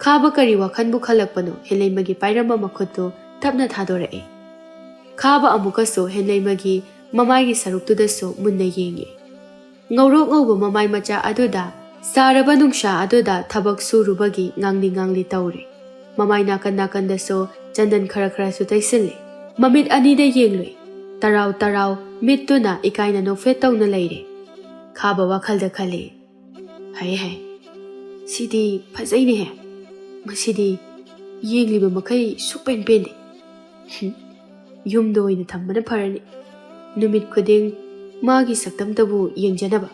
ꯈꯥꯕ ꯀꯔꯤ ꯋꯥꯈꯟꯕꯨ ꯈꯜꯂꯛꯄꯅꯣ ꯍꯦꯟꯂꯩꯃꯒꯤ ꯄꯥꯏꯔꯝꯕ ꯃꯈꯨꯠꯇꯨ ꯇꯞꯅ ꯊꯥꯗꯣꯔꯛꯏ ꯈꯥꯕ ꯑꯃꯨꯛꯀꯁꯨ ꯍꯦꯟꯂꯩꯃꯒꯤ ꯃꯃꯥꯏꯒꯤ ꯁꯔꯨꯛꯇꯨꯗꯁꯨ ꯃꯨꯟꯅ ꯌꯦꯡꯉꯤ ꯉꯧꯔꯣꯛ ꯉꯧꯕ ꯃꯃꯥꯏ ꯃꯆꯥ ꯑꯗꯨꯗ ꯁꯥꯔꯕ ꯅꯨꯡꯁꯥ ꯑꯗꯨꯗ ꯊꯕꯛ ꯁꯨꯔꯨꯕꯒꯤ ꯉꯥꯡꯂꯤ ꯇꯧꯔꯤ ꯃꯃꯥꯏ ꯅꯥꯀꯟꯗꯁꯨ ꯆꯟꯗꯟ ꯈꯔꯁꯨ ꯇꯩꯁꯤꯜꯂꯤ ꯃꯃꯤꯠ ꯑꯅꯤꯗ ꯌꯦꯡꯂꯨꯏ ꯇꯔꯥꯎ ꯃꯤꯠꯇꯨꯅ ꯏꯀꯥꯏꯅ ꯅꯣꯛꯐꯦꯠ ꯇꯧꯅ ꯂꯩꯔꯤ ꯈꯥꯕ ꯋꯥꯈꯜꯗ ꯈꯜꯂꯤ ꯍꯩ ꯁꯤꯗꯤ ꯐꯖꯩꯅꯦꯍꯦ ꯃꯁꯤꯗꯤ ꯌꯦꯡꯂꯤꯕ ꯃꯈꯩ ꯁꯨꯛꯄꯦꯟ ꯄꯦꯟꯗꯦ ꯌꯨꯝꯗ ꯑꯣꯏꯅ ꯊꯝꯕꯅ ꯐꯔꯅꯤ ꯅꯨꯃꯤꯠ ꯈꯨꯗꯤꯡ ꯃꯥꯒꯤ ꯁꯛꯇꯝꯇꯕꯨ ꯌꯦꯡꯖꯅꯕ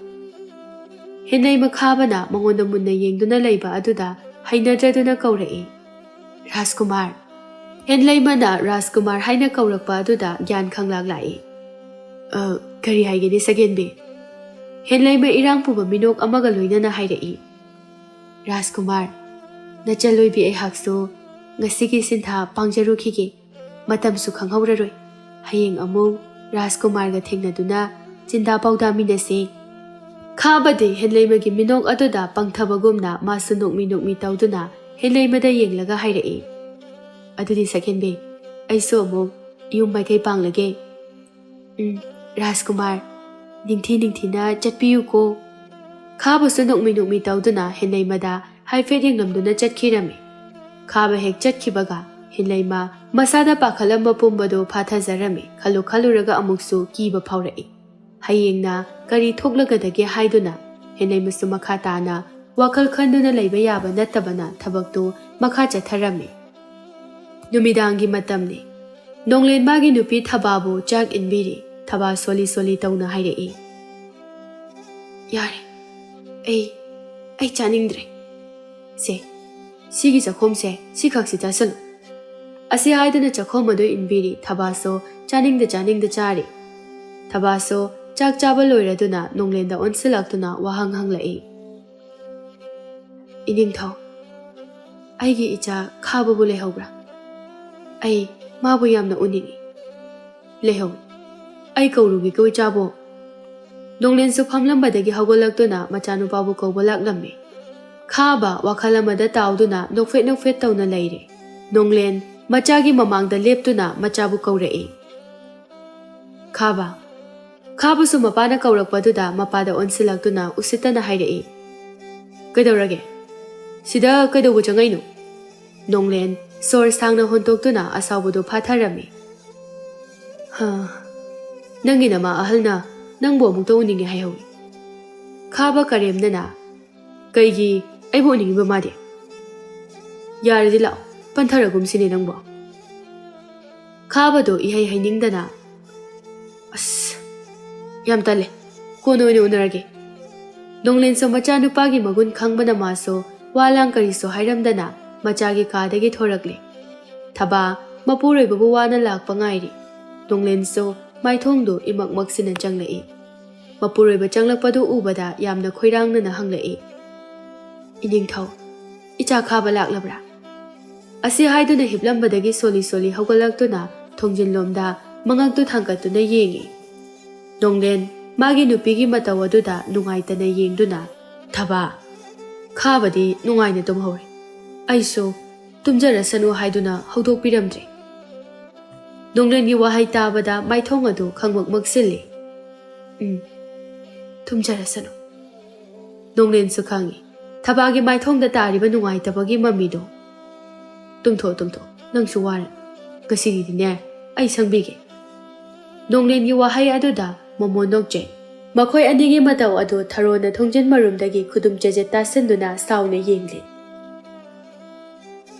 ꯍꯦꯟꯂꯩꯃ ꯈꯥꯕꯅ ꯃꯉꯣꯟꯗ ꯃꯨꯟꯅ ꯌꯦꯡꯗꯨꯅ ꯂꯩꯕ ꯑꯗꯨꯗ ꯍꯩꯅꯗ꯭ꯔꯗꯨꯅ ꯀꯧꯔꯛꯏ ꯔꯥꯖꯀꯨꯃꯥꯔ ꯍꯦꯟꯂꯩꯃꯅ ꯔꯥꯖꯀꯨꯃꯥꯔ ꯍꯥꯏꯅ ꯀꯧꯔꯛꯄ ꯑꯗꯨꯗ ꯒ꯭ꯌꯥꯟ ꯈꯪꯂꯥꯛ ꯂꯥꯛꯏ ꯀꯔꯤ ꯍꯥꯏꯒꯅꯤ ꯁꯛꯍꯦꯟꯕꯤ ꯍꯦꯟꯂꯩꯃ ꯏꯔꯥꯡ ꯄꯨꯕ ꯃꯤꯅꯣꯛ ꯑꯃꯒ ꯂꯣꯏꯅꯅ ꯍꯥꯏꯔꯛꯏ ꯔꯥꯖꯀꯨꯃꯥꯔ ꯅꯆꯜꯂꯣꯏꯕꯤ ꯑꯩꯍꯥꯛꯁꯨ ꯉꯁꯤꯒꯤ ꯁꯤꯟꯊꯥ ꯄꯥꯡꯖꯔꯨꯈꯤꯒꯦ ꯃꯇꯝꯁꯨ ꯈꯪꯍꯧꯔꯔꯣꯏ ꯍꯌꯦꯡ ꯑꯃꯨꯛ ꯔꯥꯖꯀꯨꯃꯥꯔꯒ ꯊꯦꯡꯅꯗꯨꯅ ꯆꯤꯟꯗꯥ ꯄꯥꯎꯗꯥꯃꯤꯟꯅꯁꯤ ꯈꯥꯕꯗꯤ ꯍꯦꯟꯂꯩꯃꯒꯤ ꯃꯤꯅꯣꯛ ꯑꯗꯨꯗ ꯄꯪꯊꯕꯒꯨꯝꯅ ꯃꯥꯁꯨ ꯅꯣꯛꯃꯤ ꯇꯧꯗꯨꯅ ꯍꯦꯟꯂꯩꯃꯗ ꯌꯦꯡꯂꯒ ꯍꯥꯏꯔꯛꯏ ꯑꯗꯨꯗꯤ ꯁꯛꯍꯦꯟꯕꯤ ꯑꯩꯁꯨ ꯑꯃꯨꯛ ꯌꯨꯝ ꯃꯥꯏꯀꯩ ꯄꯥꯡꯂꯒꯦ ꯔꯥꯖꯀꯨꯃꯥꯔ ꯅꯤꯡꯊꯤꯅ ꯆꯠꯄꯤꯌꯨꯀꯣ ꯈꯥꯕꯁꯨ ꯅꯣꯛꯃꯤ ꯇꯧꯗꯨꯅ ꯍꯦꯟꯂꯩꯃꯗ ꯍꯥꯏꯐꯦꯠ ꯌꯦꯡꯂꯝꯗꯨꯅ ꯆꯠꯈꯤꯔꯝꯃꯤ ꯈꯥꯕ ꯍꯦꯛ ꯆꯠꯈꯤꯕꯒ ꯍꯦꯟꯂꯩꯃ ꯃꯁꯥꯗ ꯄꯥꯈꯠꯂꯝꯕ ꯄꯨꯝꯕꯗꯨ ꯐꯥꯊꯖꯔꯝꯃꯤ ꯈꯜꯂꯨꯔꯒ ꯑꯃꯨꯛꯁꯨ ꯀꯤꯕ ꯐꯥꯎꯔꯛꯏ ꯍꯌꯦꯡꯅ ꯀꯔꯤ ꯊꯣꯛꯂꯒꯗꯒꯦ ꯍꯥꯏꯗꯨꯅ ꯍꯦꯟꯂꯩꯃꯁꯨ ꯃꯈꯥ ꯇꯥꯅ ꯋꯥꯈꯜ ꯈꯟꯗꯨꯅ ꯂꯩꯕ ꯌꯥꯕ ꯅꯠꯇꯕꯅ ꯊꯕꯛꯇꯨ ꯃꯈꯥ ꯆꯠꯊꯔꯝꯃꯤ ꯅꯨꯃꯤꯗꯥꯡꯒꯤ ꯃꯇꯝꯅꯤ ꯅꯣꯡꯂꯦꯟ ꯃꯥꯒꯤ ꯅꯨꯄꯤ ꯊꯕꯥꯕꯨ ꯆꯥꯛ ꯏꯟꯕꯤꯔꯤ ꯊꯕꯥ ꯁꯣꯜꯂꯤ ꯇꯧꯅ ꯍꯥꯏꯔꯛꯏ ꯌꯥꯔꯦ ꯑꯩ ꯆꯥꯅꯤꯡꯗ꯭ꯔꯦ ꯁꯤꯒꯤ ꯆꯥꯈꯣꯝꯁꯦ ꯁꯤꯈꯛꯁꯤ ꯆꯥꯁꯜꯂꯨ ꯑꯁꯤ ꯍꯥꯏꯗꯨꯅ ꯆꯥꯈꯣꯝ ꯑꯗꯨ ꯏꯟꯕꯤꯔꯤ ꯊꯕꯥꯁꯨ ꯆꯥꯅꯤꯡꯗ ꯆꯥꯔꯤ ꯊꯕꯥꯁꯨ ꯆꯥꯛ ꯆꯥꯕ ꯂꯣꯏꯔꯗꯨꯅ ꯅꯣꯡꯂꯦꯟꯗ ꯑꯣꯟꯁꯤꯜꯂꯛꯇꯨꯅ ꯋꯥꯍꯪ ꯍꯪꯂꯛꯏ ꯏꯅꯤꯡꯊꯧ ꯑꯩꯒꯤ ꯏꯆꯥ ꯈꯥꯕꯕꯨ ꯂꯩꯍꯧꯕ꯭ꯔꯥ ꯑꯩ ꯃꯥꯕꯨ ꯌꯥꯝꯅ ꯎꯅꯤꯡꯏ ꯂꯩꯍꯧꯏ ꯑꯩ ꯀꯧꯔꯨꯒꯦꯀꯣ ꯏꯆꯥꯕꯣ ꯅꯣꯡꯂꯦꯟꯁꯨ ꯐꯝꯂꯝꯕꯗꯒꯤ ꯍꯧꯒꯠꯂꯛꯇꯨꯅ ꯃꯆꯥꯅꯨꯄꯥꯕꯨ ꯀꯧꯕ ꯂꯥꯛꯂꯝꯃꯤ ꯈꯥꯕ ꯋꯥꯈꯜ ꯑꯃꯗ ꯇꯥꯎꯗꯨꯅ ꯅꯣꯛꯐꯦꯠ ꯇꯧꯅ ꯂꯩꯔꯤ ꯅꯣꯡꯂꯦꯟ ꯃꯆꯥꯒꯤ ꯃꯃꯥꯡꯗ ꯂꯦꯞꯇꯨꯅ ꯃꯆꯥꯕꯨ ꯀꯧꯔꯛꯏ ꯈꯥꯕꯁꯨ ꯃꯄꯥꯅ ꯀꯧꯔꯛꯄꯗꯨꯗ ꯃꯄꯥꯗ ꯑꯣꯟꯁꯤꯜꯂꯛꯇꯨꯅ ꯎꯁꯤꯠꯇꯅ ꯍꯥꯏꯔꯛꯏ ꯀꯩꯗꯧꯔꯒꯦ ꯁꯤꯗ ꯀꯩꯗꯧꯕ ꯆꯪꯉꯛꯏꯅꯣ ꯅꯣꯡꯂꯦꯟ ꯁꯣꯔ ꯁꯥꯡꯅ ꯍꯣꯟꯇꯣꯛꯇꯨꯅ ꯑꯁꯥꯎꯕꯗꯨ ꯐꯥꯊꯔꯝꯃꯤ ꯅꯪꯒꯤ ꯅꯃꯥ ꯑꯍꯜꯅ ꯅꯪꯕꯨ ꯑꯃꯨꯛꯇ ꯎꯅꯤꯡꯉꯦ ꯍꯥꯏꯍꯧꯏ ꯈꯥꯕ ꯀꯔꯦꯝꯅꯅ ꯀꯩꯒꯤ ꯑꯩꯕꯨ ꯎꯅꯤꯡꯉꯤꯕ ꯃꯥꯗꯤ ꯌꯥꯔꯗꯤ ꯂꯥꯛꯑꯣ ꯄꯟꯊꯔꯒꯨꯝꯁꯤꯅꯦ ꯅꯪꯕꯨ ꯈꯥꯕꯗꯣ ꯏꯍꯩ ꯍꯩꯅꯤꯡꯗꯅ ꯌꯥꯝ ꯇꯜꯂꯦ ꯀꯣꯟꯅ ꯑꯣꯏꯅ ꯎꯅꯔꯒꯦ ꯅꯣꯡꯂꯦꯟꯁꯨ ꯃꯆꯥꯅꯨꯄꯥꯒꯤ ꯃꯒꯨꯟ ꯈꯪꯕꯅ ꯃꯥꯁꯨ ꯋꯥ ꯂꯥꯡ ꯀꯔꯤꯁꯨ ꯍꯥꯏꯔꯝꯗꯅ ꯃꯆꯥꯒꯤ ꯀꯥꯗꯒꯤ ꯊꯣꯔꯛꯂꯤ ꯊꯕꯥ ꯃꯄꯨꯔꯣꯏꯕꯕꯨ ꯋꯥꯅ ꯂꯥꯛꯄ ꯉꯥꯏꯔꯤ ꯅꯣꯡꯂꯦꯟꯁꯨ ꯃꯥꯏꯊꯣꯡꯗꯨ ꯏꯃꯛꯃꯛꯁꯤꯅ ꯆꯪꯂꯛꯏ ꯃꯄꯨꯔꯣꯏꯕ ꯆꯪꯂꯛꯄꯗꯨ ꯎꯕꯗ ꯌꯥꯝꯅ ꯈꯣꯏꯔꯥꯡꯅꯅ ꯍꯪꯂꯛꯏ ꯏꯅꯤꯡꯊꯧ ꯏꯆꯥ ꯈꯥꯕ ꯂꯥꯛꯂꯕ꯭ꯔꯥ ꯑꯁꯤ ꯍꯥꯏꯗꯨꯅ ꯍꯤꯞꯂꯝꯕꯗꯒꯤ ꯁꯣꯜꯂꯤ ꯍꯧꯒꯠꯂꯛꯇꯨꯅ ꯊꯣꯡꯖꯤꯟꯂꯣꯝꯗ ꯃꯉꯛꯇꯨ ꯊꯥꯡꯒꯠꯇꯨꯅ ꯌꯦꯡꯉꯤ ꯅꯣꯡꯂꯦꯟ ꯃꯥꯒꯤ ꯅꯨꯄꯤꯒꯤ ꯃꯇꯧ ꯑꯗꯨꯗ ꯅꯨꯡꯉꯥꯏꯇꯅ ꯌꯦꯡꯗꯨꯅ ꯊꯕꯥ ꯈꯥꯕꯗꯤ ꯅꯨꯡꯉꯥꯏꯅ ꯇꯨꯝꯍꯧꯔꯤ ꯑꯩꯁꯨ ꯇꯨꯝꯖꯔꯁꯅꯨ ꯍꯥꯏꯗꯨꯅ ꯍꯧꯗꯣꯛꯄꯤꯔꯝꯗ꯭ꯔꯦ Nonglengi wahai tabada maithong adu khangmak maksilli. Thumjarasanu. Nonglen su khangi. Thabagi maithong da tariba nungai tabagi mamido. Tumtho nangsu wara. Gasiri dine ai sangbige. Nonglengi wahai adu da momo nokje. Makhoi anigi matau adu tharona thongjen marumdagi khudum jeje tasenduna sauna yengli.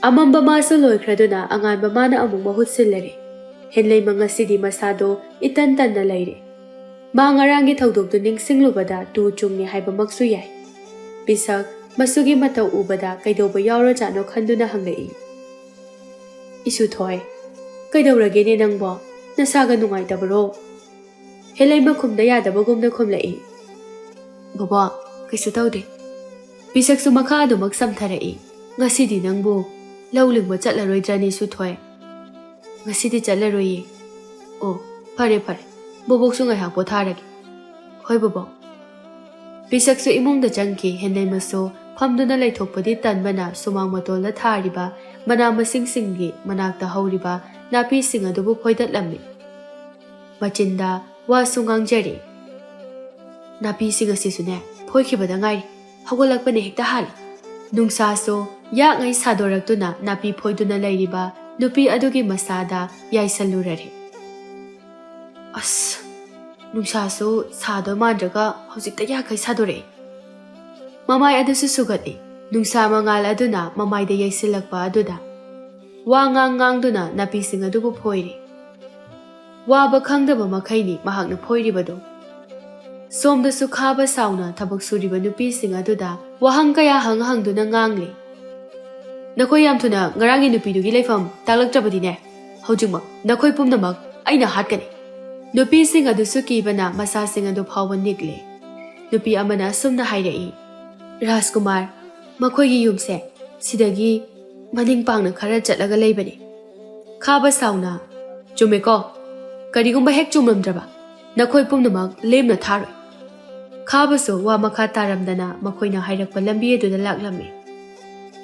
Amamba masu loikraduna anganba mana amung mahut sillare. Henlei mangasidi masado itan na laire. Ma ngarangi thaudok du ningsinglubada tu chungni haiba maksu yai. Pisak masugi matau ubada kaidoba yauro jano khanduna hanglei. Isu thoi. Kaidorage ne nangbo nasaga nungai tabaro. Henlei makhumda yadabagumna khumlei. Baba kaisu taude. Pisak su makha adu maksam tharai. Ngasidi nangbo lauling ba chatlaroidrani su thoi. Ngasidi chatlaroye. Oh, pare. Bobok su ngai hak potharage. Hoi bobok. Pisak su imung da jangki henai maso phamduna laithokpadi tanbana sumang matol na thariba mana masing singgi manakta hauriba napi sing adubu phoidat lammi. Machinda wa sungang jari. Napi sing asisune phoikhibada ngai hagolakpane hekta hali. Nungsa so ya ngai sadoraktuna napi phoiduna lairiba nupi adugi masada yaisalurare. As nungsa so sado mandraga hojikta ya kai sadore. Mamai adusu sugati nungsa mangal aduna mamai da yaisilakpa aduda. Wa ngang duna napi sing adubu phoiri. Wa ba khangdaba makhaini mahakna phoiri bado. Somda su khaba sauna thabak suriba nupi sing aduda wahang kaya hang duna ngangli. Nakoi yam thuna ngarangi nupi dugi leifam taklaktrabadine. Hojikmak nakoi pumnamak aina hatkani. Nupi sing adu sukibana masa sing adu phawba nikle. Nupi amana sumna hairai. Rajkumar makhoigi yumse sidagi maning pangna khara chatlaga leibani. Khaba sauna chumeko karigumba hek chumramdraba nakhoi pumnamak lemna tharoi. Khaba so wa makha taramdana makhoina hairakpa lambi aduna laklammi.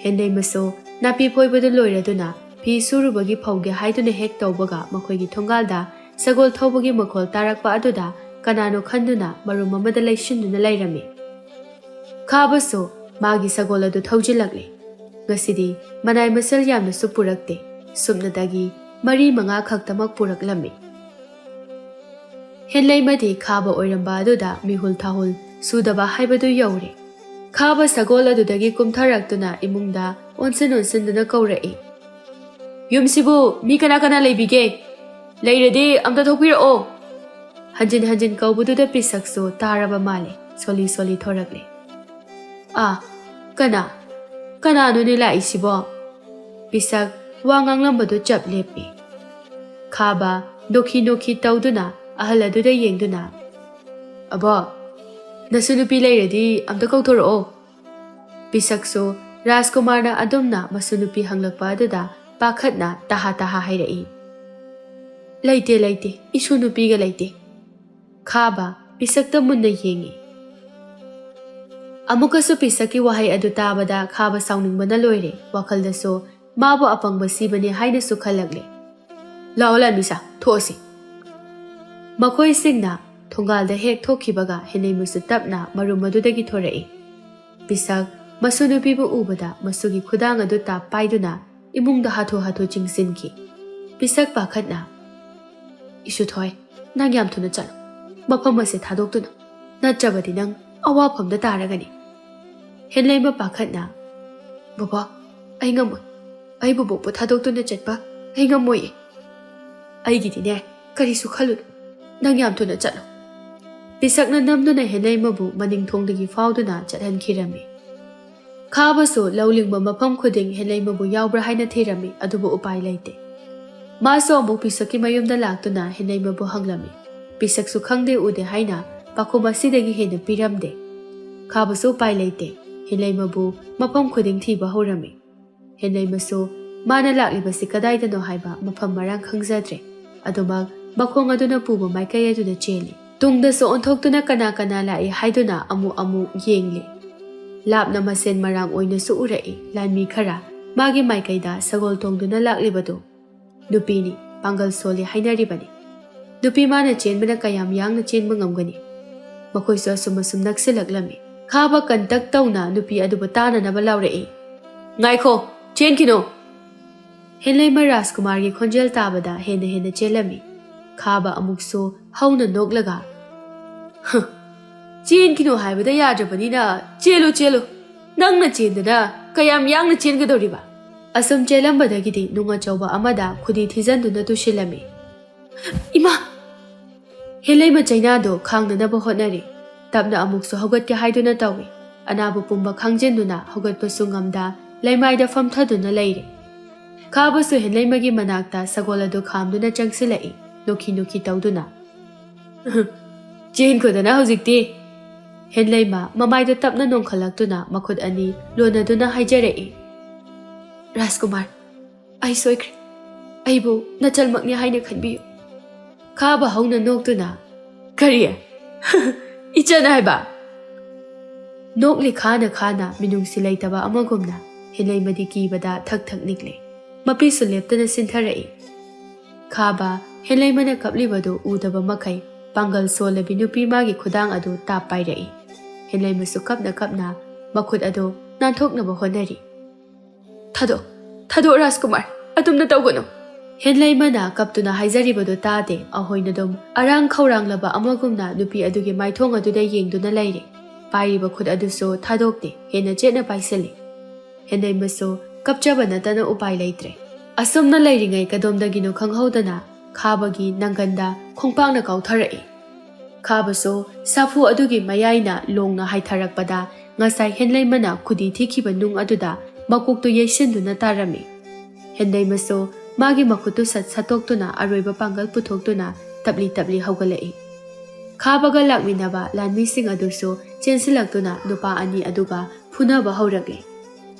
Hendai maso napi phoibadu loiraduna phi surubagi phauge haiduna hek tawbaga makhoigi thongalda sagol thobagi makhol tarakpa aduda kanano khanduna marum amada laisinduna lairami. Khaba so magi sagol adu thaujilakle. Ngasidi manai masal yamna su purakte. Sumnadagi mari manga khaktamak puraklami. Henlei madi khaba oiramba aduda mihul thahul sudaba haibadu yaure. Khaba sagol adudagi kumtharaktuna imungda onsin duna kaurai. Yumsibu mi kana leibige. Leiradi amta thokpirao. Hanjin kaubududa pisakso taraba male. Soli thorakle. Kana anu nila isibo. Pisak wanganglambadu chap lepi. Khaba noki tauduna ahaladuda yengduna. Abo nasunupi leiradi amta kauthorao. Pisakso Rajkumarna adumna masunupi hanglakpa aduda pakhatna taha hairai. Laite isu nupiga laite. Khaba pisakta munna yengi. Amukasu pisaki wahai adu tabada khaba sauningbana loire wakhaldaso mabu apangba sibani haina su khalagle. Laola misa thosi. Makhoi singna thongalda hek thokhibaga henei musu tapna marumadudagi thorai. Pisak masunupibu ubada masugi khudang adu ta paiduna imungda hatho chingsinki. Pisak pakhatna Isu thoi nang yam thuna chalo. Mafam ase thadoktuna. Natchabadi nang awafamda taragani. Henlei ma pakhatna. Baba, ai ngamoi. Ai bubokpu thadoktuna chatpa. Ai ngamoi. Ai gidine karisu khalud. Nang yam thuna chalo. Pisakna namduna henlei mabu maning thongdagi fauduna chathan khirami. Khaba so laulingba mafam khuding henlei mabu yaubra haina thirami adubu upai laite. Maso amuk pisaki mayumda laktuna henai mabu hanglami. Pisak su khangde ude haina pakuma sidagi hena piramde. Khaba su pai leite henai mabu mapam khuding thiba horami. Henai maso mana lakliba si kadaidano haiba mapam marang khangzadre. Adumag makhong aduna puba maikay aduna cheli. Tungda so onthoktuna kana lai haiduna amu yengle. Lapna masen marang oina su urai lanmi khara magi maikayda sagol tongduna laklibado. Nupini ꯄꯥꯡꯒꯜ ꯁꯣꯜꯂꯤ ꯍꯥꯏꯅꯔꯤꯕꯅꯤ꯫ ꯅꯨꯄꯤ ꯃꯥꯅ ꯆꯦꯟꯕꯅ ꯀꯌꯥꯝ ꯌꯥꯡꯅ ꯆꯦꯟꯕ ꯉꯝꯒꯅꯤ? ꯃꯈꯣꯏꯁꯨ ꯑꯁꯨꯝ ꯅꯛꯁꯤꯜꯂꯛꯂꯝꯃꯤ꯫ ꯈꯥꯕ ꯀꯟꯇꯛ ꯇꯧꯅ ꯅꯨꯄꯤ ꯑꯗꯨꯕꯨ ꯇꯥꯅꯅꯕ ꯂꯥꯎꯔꯛꯏ꯫ ꯉꯥꯏꯈꯣ, ꯆꯦꯟꯈꯤꯅꯣ! ꯍꯦꯟꯂꯩꯃ ꯔꯥꯖꯀꯨꯃꯥꯔꯒꯤ ꯈꯣꯟꯖꯦꯜ ꯇꯥꯕꯗ ꯍꯦꯟꯅ ꯆꯦꯜꯂꯝꯃꯤ꯫ ꯈꯥꯕ ꯑꯃꯨꯛꯁꯨ ꯍꯧꯅ ꯅꯣꯛꯂꯒ, ꯆꯦꯟꯈꯤꯅꯣ ꯍꯥꯏꯕꯗ ꯌꯥꯗ꯭ꯔꯕꯅꯤꯅ ꯆꯦꯜꯂꯨ! ꯅꯪꯅ ꯆꯦꯟꯗꯅ ꯀꯌꯥꯝ ꯌꯥꯡꯅ ꯆꯦꯟꯒꯗꯧꯔꯤꯕ? ꯑꯁꯨꯝ ꯆꯦꯜꯂꯝꯕꯗꯒꯤꯗꯤ ꯅꯨꯡ ꯑꯆꯧꯕ ꯑꯃꯗ ꯈꯨꯗꯤ ꯊꯤꯖꯤꯟꯗꯨꯅ ꯇꯨꯁꯤꯜꯂꯝꯃꯤ꯫ ꯏꯃꯥ! ꯍꯦꯟꯂꯩꯃ ꯆꯩꯅꯥꯗꯣ ꯈꯥꯡꯅꯅꯕ ꯍꯣꯠꯅꯔꯤ꯫ ꯇꯞꯅ ꯑꯃꯨꯛꯁꯨ ꯍꯧꯒꯠꯀꯦ ꯍꯥꯏꯗꯨꯅ ꯇꯧꯏ꯫ ꯑꯅꯥꯕ ꯄꯨꯝꯕ ꯈꯥꯡꯖꯤꯟꯗꯨꯅ ꯍꯧꯒꯠꯄꯁꯨ ꯉꯝꯗ ꯂꯩꯃꯥꯏꯗ ꯐꯝꯊꯗꯨꯅ ꯂꯩꯔꯤ꯫ ꯈꯥꯕꯁꯨ ꯍꯦꯟꯂꯩꯃꯒꯤ ꯃꯅꯥꯛꯇ ꯁꯒꯣꯜ ꯑꯗꯨ ꯈꯥꯝꯗꯨꯅ ꯆꯪꯁꯤꯜꯂꯛꯏ, ꯅꯣꯛꯈꯤ ꯇꯧꯗꯨꯅ꯫ ꯆꯦꯟꯈꯣꯗꯅ ꯍꯧꯖꯤꯛꯇꯤ! ꯍꯦꯟꯂꯩꯃ ꯃꯃꯥꯏꯗꯨ ꯇꯞꯅ ꯅꯣꯡꯈꯠꯂꯛꯇꯨꯅ ꯃꯈꯨꯠ ꯑꯅꯤ ꯂꯣꯟꯅꯗꯨꯅ ꯍꯥꯏꯖꯔꯛꯏ꯫ ꯔꯥꯖꯀꯨꯃꯥꯔ, ꯑꯩ ꯁꯣꯏꯈ꯭ꯔꯦ꯫ ꯑꯩꯕꯨ ꯅꯆꯜꯃꯛꯅꯤ ꯍꯥꯏꯅ ꯈꯟꯕꯤꯌꯨ꯫ ꯈꯥꯕ ꯍꯧꯅ ꯅꯣꯛꯇꯨꯅ, ꯀꯔꯤ? ꯏꯆꯟ ꯍꯥꯏꯕ? ꯅꯣꯛꯂꯤ ꯈꯥꯅ ꯃꯤꯅꯨꯡꯁꯤ ꯂꯩꯇꯕ ꯑꯃꯒꯨꯝꯅ ꯍꯦꯟꯂꯩꯃꯗꯤ ꯀꯤꯕꯗ ꯊꯛ ꯅꯤꯛꯂꯤ꯫ ꯃꯄꯤꯁꯨ ꯂꯦꯞꯇꯅ ꯆꯤꯟꯊꯔꯛꯏ꯫ ꯈꯥꯕ ꯍꯦꯟꯂꯩꯃꯅ ꯀꯞꯂꯤꯕꯗꯨ ꯎꯗꯕ ꯃꯈꯩ ꯄꯥꯡꯒꯜ ꯁꯣꯜꯂꯕꯤ ꯅꯨꯄꯤ ꯃꯥꯒꯤ ꯈꯨꯗꯥꯡ ꯑꯗꯨ ꯇꯥꯞ ꯄꯥꯏꯔꯛꯏ꯫ ꯍꯦꯟꯂꯩꯃꯁꯨ ꯀꯞꯅ ꯃꯈꯨꯠ ꯑꯗꯨ ꯅꯥꯟꯊꯣꯛꯅꯕ ꯍꯣꯠꯅꯔꯤ꯫ ꯊꯥꯗꯣꯛ ꯔꯥꯖꯀꯨꯃꯥꯔ, ꯑꯗꯨꯝꯅ ꯇꯧꯒꯅꯨ! ꯍꯦꯟꯂꯩꯃꯅ ꯀꯞꯇꯨꯅ ꯍꯥꯏꯖꯔꯤꯕꯗꯨ ꯇꯥꯗꯦ ꯑꯍꯣꯏꯅꯗꯨꯝ ꯑꯔꯥꯡ ꯈꯧꯔꯥꯡꯂꯕ ꯑꯃꯒꯨꯝꯅ ꯅꯨꯄꯤ ꯑꯗꯨꯒꯤ ꯃꯥꯏꯊꯣꯡ ꯑꯗꯨꯗ ꯌꯦꯡꯗꯨꯅ ꯂꯩꯔꯤ꯫ ꯄꯥꯏꯔꯤꯕ ꯈꯨꯠ ꯑꯗꯨꯁꯨ ꯊꯥꯗꯣꯛꯇꯦ, ꯍꯦꯟꯅ ꯆꯦꯠꯅ ꯄꯥꯏꯁꯤꯜꯂꯤ꯫ ꯍꯦꯟꯂꯩꯃꯁꯨ ꯀꯞꯆꯕ ꯅꯠꯇꯅ ꯎꯄꯥꯏ ꯂꯩꯇ꯭ꯔꯦ꯫ ꯑꯁꯨꯝꯅ ꯂꯩꯔꯤꯉꯩ ꯀꯗꯣꯝꯗꯒꯤꯅꯣ ꯈꯪꯍꯧꯗꯅ ꯈꯥꯕꯒꯤ ꯅꯪꯒꯟꯗ ꯈꯣꯡꯄꯥꯛꯅ ꯀꯥꯎꯊꯔꯛꯏ꯫ ꯈꯥꯕꯁꯨ ꯁꯥꯐꯨ ꯑꯗꯨꯒꯤ ꯃꯌꯥꯏꯅ ꯂꯣꯡꯅ ꯍꯥꯏꯊꯔꯛꯄꯗ ꯉꯁꯥꯏ ꯍꯦꯟꯂꯩꯃꯅ ꯈꯨꯗꯤ ꯊꯤꯈꯤꯕ ꯅꯨꯡ ꯑꯗꯨꯗ ꯃꯀꯣꯛꯇꯨ ꯌꯩꯁꯤꯟꯗꯨꯅ ꯇꯥꯔꯝꯃꯤ꯫ ꯍꯦꯟꯂꯩꯃꯁꯨ ꯃꯥꯒꯤ ꯃꯈꯨꯠꯇꯨ ꯁꯠꯇꯣꯛꯇꯨꯅ ꯑꯔꯣꯏꯕ ꯄꯥꯡꯒꯜ ꯄꯨꯊꯣꯛꯇꯨꯅ ꯇꯞꯂꯤ ꯍꯧꯒꯠꯂꯛꯏ꯫ ꯈꯥꯕꯒ ꯂꯥꯛꯃꯤꯟꯅꯕ ꯂꯥꯟꯃꯤꯁꯤꯡ ꯑꯗꯨꯁꯨ ꯆꯦꯟꯁꯤꯜꯂꯛꯇꯨꯅ ꯅꯨꯄꯥ ꯑꯅꯤ ꯑꯗꯨꯒ ꯐꯨꯅꯕ ꯍꯧꯔꯛꯂꯤ꯫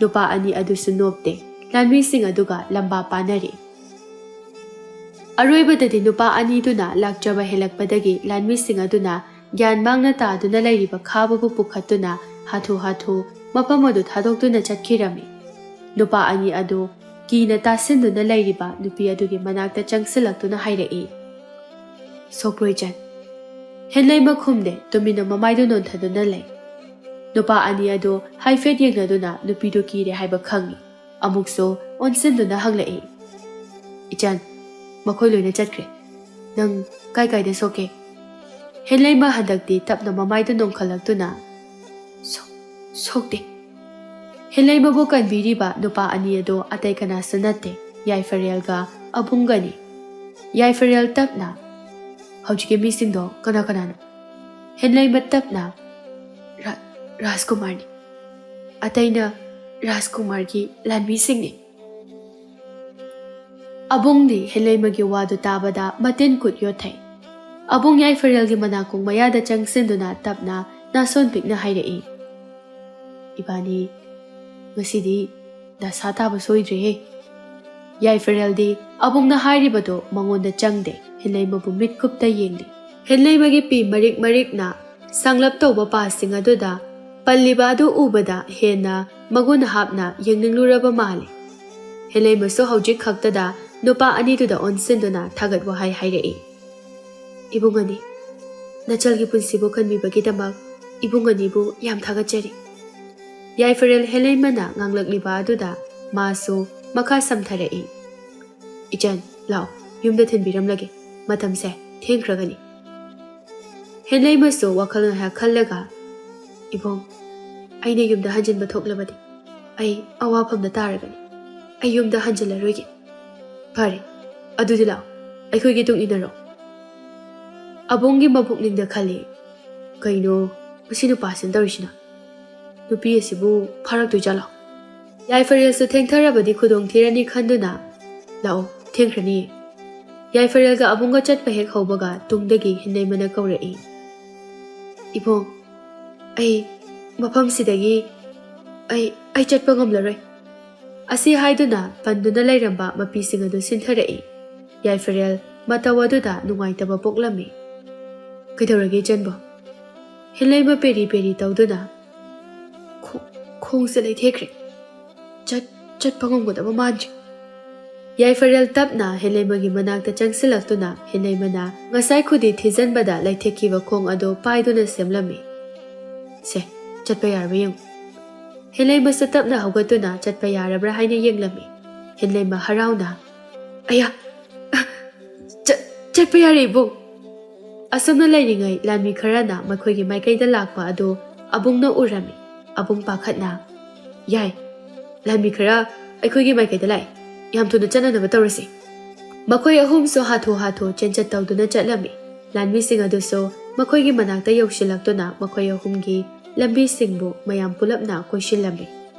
ꯅꯨꯄꯥ ꯑꯅꯤ ꯑꯗꯨꯁꯨ ꯅꯣꯞꯇꯦ, ꯂꯥꯟꯃꯤꯁꯤꯡ ꯑꯗꯨꯒ ꯂꯝꯕꯥ ꯄꯥꯅꯔꯤ꯫ ꯑꯔꯣꯏꯕꯗꯗꯤ ꯅꯨꯄꯥ ꯑꯅꯤꯗꯨꯅ ꯂꯥꯛꯆꯕ ꯍꯦꯜꯂꯛꯄꯗꯒꯤ ꯂꯥꯟꯃꯤꯁꯤꯡ ꯑꯗꯨꯅ ꯒ꯭ꯌꯥꯟ ꯃꯥꯡꯅ ꯇꯥꯗꯨꯅ ꯂꯩꯔꯤꯕ ꯈꯥꯕꯕꯨ ꯄꯨꯈꯠꯇꯨꯅ ꯍꯥꯊꯨ ꯃꯐꯝ ꯑꯗꯨ ꯊꯥꯗꯣꯛꯇꯨꯅ ꯆꯠꯈꯤꯔꯝꯃꯤ꯫ ꯅꯨꯄꯥ ꯑꯅꯤ ꯑꯗꯨ ꯀꯤꯅ ꯇꯥꯁꯤꯟꯗꯨꯅ ꯂꯩꯔꯤꯕ ꯅꯨꯄꯤ ꯑꯗꯨꯒꯤ ꯃꯅꯥꯛꯇ ꯆꯪꯁꯤꯜꯂꯛꯇꯨꯅ ꯍꯥꯏꯔꯛꯏ꯫ ꯁꯣꯛꯄ꯭ꯔꯣ ꯏꯆꯟ? ꯍꯦꯟꯂꯩꯃ ꯈꯨꯝꯗꯦ, ꯇꯨꯃꯤꯟꯅ ꯃꯃꯥꯏꯗꯨ ꯅꯣꯟꯊꯗꯨꯅ ꯂꯩ꯫ ꯅꯨꯄꯥ ꯑꯅꯤ ꯑꯗꯨ ꯍꯥꯏꯐꯦꯠ ꯌꯦꯡꯅꯗꯨꯅ ꯅꯨꯄꯤꯗꯨ ꯀꯤꯔꯦ ꯍꯥꯏꯕ ꯈꯪꯏ꯫ ꯑꯃꯨꯛꯁꯨ ꯑꯣꯟꯁꯤꯟꯗꯨꯅ ꯍꯪꯂꯛꯏ꯫ ꯏꯆꯟ, ꯃꯈꯣꯏ ꯂꯣꯏꯅ ꯆꯠꯈ꯭ꯔꯦ꯫ ꯅꯪ ꯀꯥꯏꯗ ꯁꯣꯛꯀꯦ? ꯍꯦꯟꯂꯩꯃ ꯍꯟꯗꯛꯇꯤ ꯇꯞꯅ ꯃꯃꯥꯏꯗꯨ ꯅꯣꯡꯈꯠꯂꯛꯇꯨꯅ, ꯁꯣꯛꯇꯦ꯫ ꯍꯦꯟꯂꯩꯃꯕꯨ ꯀꯟꯕꯤꯔꯤꯕ ꯅꯨꯄꯥ ꯑꯅꯤ ꯑꯗꯨ ꯑꯇꯩ ꯀꯅꯥꯁꯨ ꯅꯠꯇꯦ, ꯌꯥꯏꯐꯔꯦꯜꯒ ꯑꯕꯨꯡꯒꯅꯤ꯫ ꯌꯥꯏꯐꯔꯦꯜ ꯇꯞꯅ, ꯍꯧꯖꯤꯛꯀꯤ ꯃꯤꯁꯤꯡꯗꯣ ꯀꯅꯥꯅꯣ? ꯍꯦꯟꯂꯩꯃ ꯇꯞꯅ, ꯔꯥꯖꯀꯨꯃꯥꯔꯅꯤ꯫ ꯑꯇꯩꯅ ꯔꯥꯖꯀꯨꯃꯥꯔꯒꯤ ꯂꯥꯟꯃꯤꯁꯤꯡꯅꯤ꯫ ꯑꯕꯨꯡꯗꯤ ꯍꯦꯟꯂꯩꯃꯒꯤ ꯋꯥꯗꯨ ꯇꯥꯕꯗ ꯃꯇꯤꯟ ꯀꯨꯠ ꯌꯣꯠꯊꯩ꯫ ꯑꯕꯨꯡ ꯌꯥꯏꯐꯔꯦꯜꯒꯤ ꯃꯅꯥꯀꯣꯡ ꯃꯌꯥꯗ ꯆꯪꯁꯤꯟꯗꯨꯅ ꯇꯞꯅ ꯅꯥꯁꯣꯟ ꯄꯤꯛꯅ ꯍꯥꯏꯔꯛꯏ꯫ ꯏꯕꯥꯅꯤ ꯉꯁꯤꯗꯤ ꯗꯁꯥ ꯇꯥꯕ ꯁꯣꯏꯗ꯭ꯔꯦꯍꯦ꯫ ꯌꯥꯏꯐꯔꯦꯜꯗꯤ ꯑꯕꯨꯡꯅ ꯍꯥꯏꯔꯤꯕꯗꯨ ꯃꯉꯣꯟꯗ ꯆꯪꯗꯦ, ꯍꯦꯟꯂꯩꯃꯕꯨ ꯃꯤꯠꯀꯨꯞꯇ ꯌꯦꯡꯂꯤ꯫ ꯍꯦꯟꯂꯩꯃꯒꯤ ꯄꯤ ꯃꯔꯤꯛꯅ ꯁꯥꯡꯂꯞ ꯇꯧꯕ ꯄꯥꯁꯤꯡ ꯑꯗꯨꯗ ꯄꯜꯂꯤꯕ ꯑꯗꯨ ꯎꯕꯗ ꯍꯦꯟꯅ ꯃꯒꯨꯟ ꯍꯥꯞꯅ ꯌꯦꯡꯅꯤꯡꯂꯨꯔꯕ ꯃꯥꯜꯂꯤ꯫ ꯍꯦꯟꯂꯩꯃꯁꯨ ꯍꯧꯖꯤꯛ ꯈꯛꯇꯗ ꯅꯨꯄꯥ ꯑꯅꯤꯗꯨꯗ ꯑꯣꯟꯁꯤꯟꯗꯨꯅ ꯊꯥꯒꯠ ꯋꯥꯍꯩ ꯍꯥꯏꯔꯛꯏ꯫ ꯏꯕꯨꯡ ꯑꯅꯤ, ꯅꯆꯜꯒꯤ ꯄꯨꯟꯁꯤꯕꯨ ꯀꯟꯕꯤꯕꯒꯤꯗꯃꯛ ꯏꯕꯨꯡ ꯑꯅꯤꯕꯨ ꯌꯥꯝ ꯊꯥꯒꯠꯆꯔꯤ꯫ ꯌꯥꯏꯐꯔꯦꯜ ꯍꯦꯟꯂꯩꯃꯅ ꯉꯥꯡꯂꯛꯂꯤꯕ ꯑꯗꯨꯗ ꯃꯥꯁꯨ ꯃꯈꯥ ꯁꯝꯊꯔꯛꯏ꯫ ꯏꯆꯟ, ꯂꯥꯛꯑꯣ, ꯌꯨꯝꯗ ꯊꯤꯟꯕꯤꯔꯝꯂꯒꯦ, ꯃꯇꯝꯁꯦ ꯊꯦꯡꯈ꯭ꯔꯒꯅꯤ꯫ ꯍꯦꯟꯂꯩꯃꯁꯨ ꯋꯥꯈꯜ ꯉꯥꯏꯍꯥꯛ ꯈꯜꯂꯒ, ꯏꯕꯨꯡ, ꯑꯩꯅ ꯌꯨꯝꯗ ꯍꯟꯖꯤꯟꯕ ꯊꯣꯛꯂꯕꯗꯤ ꯑꯩ ꯑꯋꯥꯐꯝꯗ ꯇꯥꯔꯒꯅꯤ꯫ ꯑꯩ ꯌꯨꯝꯗ ꯍꯟꯖꯤꯜꯂꯔꯣꯏꯒꯦ꯫ ꯐꯔꯦ, ꯑꯗꯨꯗꯤ ꯂꯥꯛꯑꯣ, ꯑꯩꯈꯣꯏꯒꯤ ꯇꯨꯡ ꯏꯟꯅꯔꯣ꯫ ꯑꯕꯨꯡꯒꯤ ꯃꯄꯨꯛꯅꯤꯡꯗ ꯈꯜꯂꯤ, ꯀꯩꯅꯣ ꯃꯁꯤ ꯅꯨꯄꯥꯁꯤꯅ ꯇꯧꯔꯤꯁꯤꯅ? ꯅꯨꯄꯤ ꯑꯁꯤꯕꯨ ꯐꯥꯔꯛꯇꯣꯏꯖꯥꯠꯂꯣ? ꯌꯥꯏꯐꯔꯦꯜꯁꯨ ꯊꯦꯡꯊꯔꯕꯗꯤ ꯈꯨꯗꯣꯡꯊꯤꯔꯅꯤ ꯈꯟꯗꯨꯅ, ꯂꯥꯛꯑꯣ, ꯊꯦꯡꯈ꯭ꯔꯅꯤꯌꯦ꯫ ꯌꯥꯏꯐꯔꯦꯜꯒ ꯑꯕꯨꯡꯒ ꯆꯠꯄ ꯍꯦꯛ ꯍꯧꯕꯒ ꯇꯨꯡꯗꯒꯤ ꯍꯦꯟꯂꯩꯃꯅ ꯀꯧꯔꯛꯏ꯫ ꯏꯕꯨꯡ, ꯑꯩ ꯃꯐꯝꯁꯤꯗꯒꯤ ꯑꯩ ꯆꯠꯄ ꯉꯝꯂꯔꯣꯏ꯫ ꯑꯁꯤ ꯍꯥꯏꯗꯨꯅ ꯄꯟꯗꯨꯅ ꯂꯩꯔꯝꯕ ꯃꯄꯤꯁꯤꯡ ꯑꯗꯨ ꯁꯤꯟꯊꯔꯛꯏ꯫ ꯌꯥꯏꯐꯔꯦꯜ ꯃꯇꯧ ꯑꯗꯨꯗ ꯅꯨꯡꯉꯥꯏꯇꯕ ꯄꯣꯛꯂꯝꯃꯤ꯫ ꯀꯩꯗꯧꯔꯒꯦ ꯏꯆꯟꯕꯨ? ꯍꯦꯟꯂꯩꯃ ꯄꯦꯔꯤ ꯇꯧꯗꯨꯅ, ꯈꯣꯡꯁꯦ ꯂꯩꯊꯦꯛꯈ꯭ꯔꯦ, ꯆꯠꯄ ꯉꯝꯒꯗꯕ ꯃꯥꯟꯗ꯭ꯔꯦ꯫ ꯌꯥꯏꯐꯔꯦꯜ ꯇꯞꯅ ꯍꯦꯟꯂꯩꯃꯒꯤ ꯃꯅꯥꯛꯇ ꯆꯪꯁꯤꯜꯂꯛꯇꯨꯅ ꯍꯦꯟꯂꯩꯃꯅ ꯉꯁꯥꯏ ꯈꯨꯗꯤ ꯊꯤꯖꯟꯕꯗ ꯂꯩꯊꯦꯛꯈꯤꯕ ꯈꯣꯡ ꯑꯗꯨ ꯄꯥꯏꯗꯨꯅ ꯁꯦꯝꯂꯝꯃꯤ꯫ ꯁꯦ, ꯆꯠꯄ ꯌꯥꯔꯕ ꯌꯦꯡꯉꯨ꯫ ꯍꯦꯟꯂꯩꯃꯁꯨ ꯇꯞꯅ ꯍꯧꯒꯠꯇꯨꯅ ꯆꯠꯄ ꯌꯥꯔꯕ꯭ꯔꯥ ꯍꯥꯏꯅ ꯌꯦꯡꯂꯝꯃꯤ꯫ ꯍꯦꯟꯂꯩꯃ ꯍꯔꯥꯎꯅ, ꯑꯌꯥ, ꯆꯠꯄ ꯌꯥꯔꯦ ꯏꯕꯨꯡ꯫ ꯑꯁꯨꯝꯅ ꯂꯩꯔꯤꯉꯩ ꯂꯥꯟꯃꯤ ꯈꯔꯅ ꯃꯈꯣꯏꯒꯤ ꯃꯥꯏꯀꯩꯗ ꯂꯥꯛꯄ ꯑꯗꯨ ꯑꯕꯨꯡꯅ ꯎꯔꯝꯃꯤ꯫ ꯑꯕꯨꯡ ꯄꯥꯈꯠꯅ, ꯌꯥꯏ, ꯂꯥꯟꯃꯤ ꯈꯔ ꯑꯩꯈꯣꯏꯒꯤ ꯃꯥꯏꯀꯩꯗ ꯂꯥꯛꯏ, ꯌꯥꯝ ꯊꯨꯅ ꯆꯠꯅꯅꯕ ꯇꯧꯔꯁꯤ꯫ ꯃꯈꯣꯏ ꯑꯍꯨꯝꯁꯨ ꯍꯥꯊꯨ-ꯍꯥꯊꯨ ꯆꯦꯟꯆꯠ ꯇꯧꯗꯨꯅ ꯆꯠꯂꯝꯃꯤ꯫ ꯂꯥꯟꯃꯤꯁꯤꯡ ꯑꯗꯨꯁꯨ ꯃꯈꯣꯏꯒꯤ ꯃꯅꯥꯛꯇ ꯌꯧꯁꯤꯜꯂꯛꯇꯨꯅ ꯃꯈꯣꯏ ꯑꯍꯨꯝꯒꯤ ꯂꯝꯕꯤꯁꯤꯡꯕꯨ ꯃꯌꯥꯝ ꯄꯨꯂꯞꯅ ꯀꯣꯏꯁꯤꯜꯂꯝꯃꯤ꯫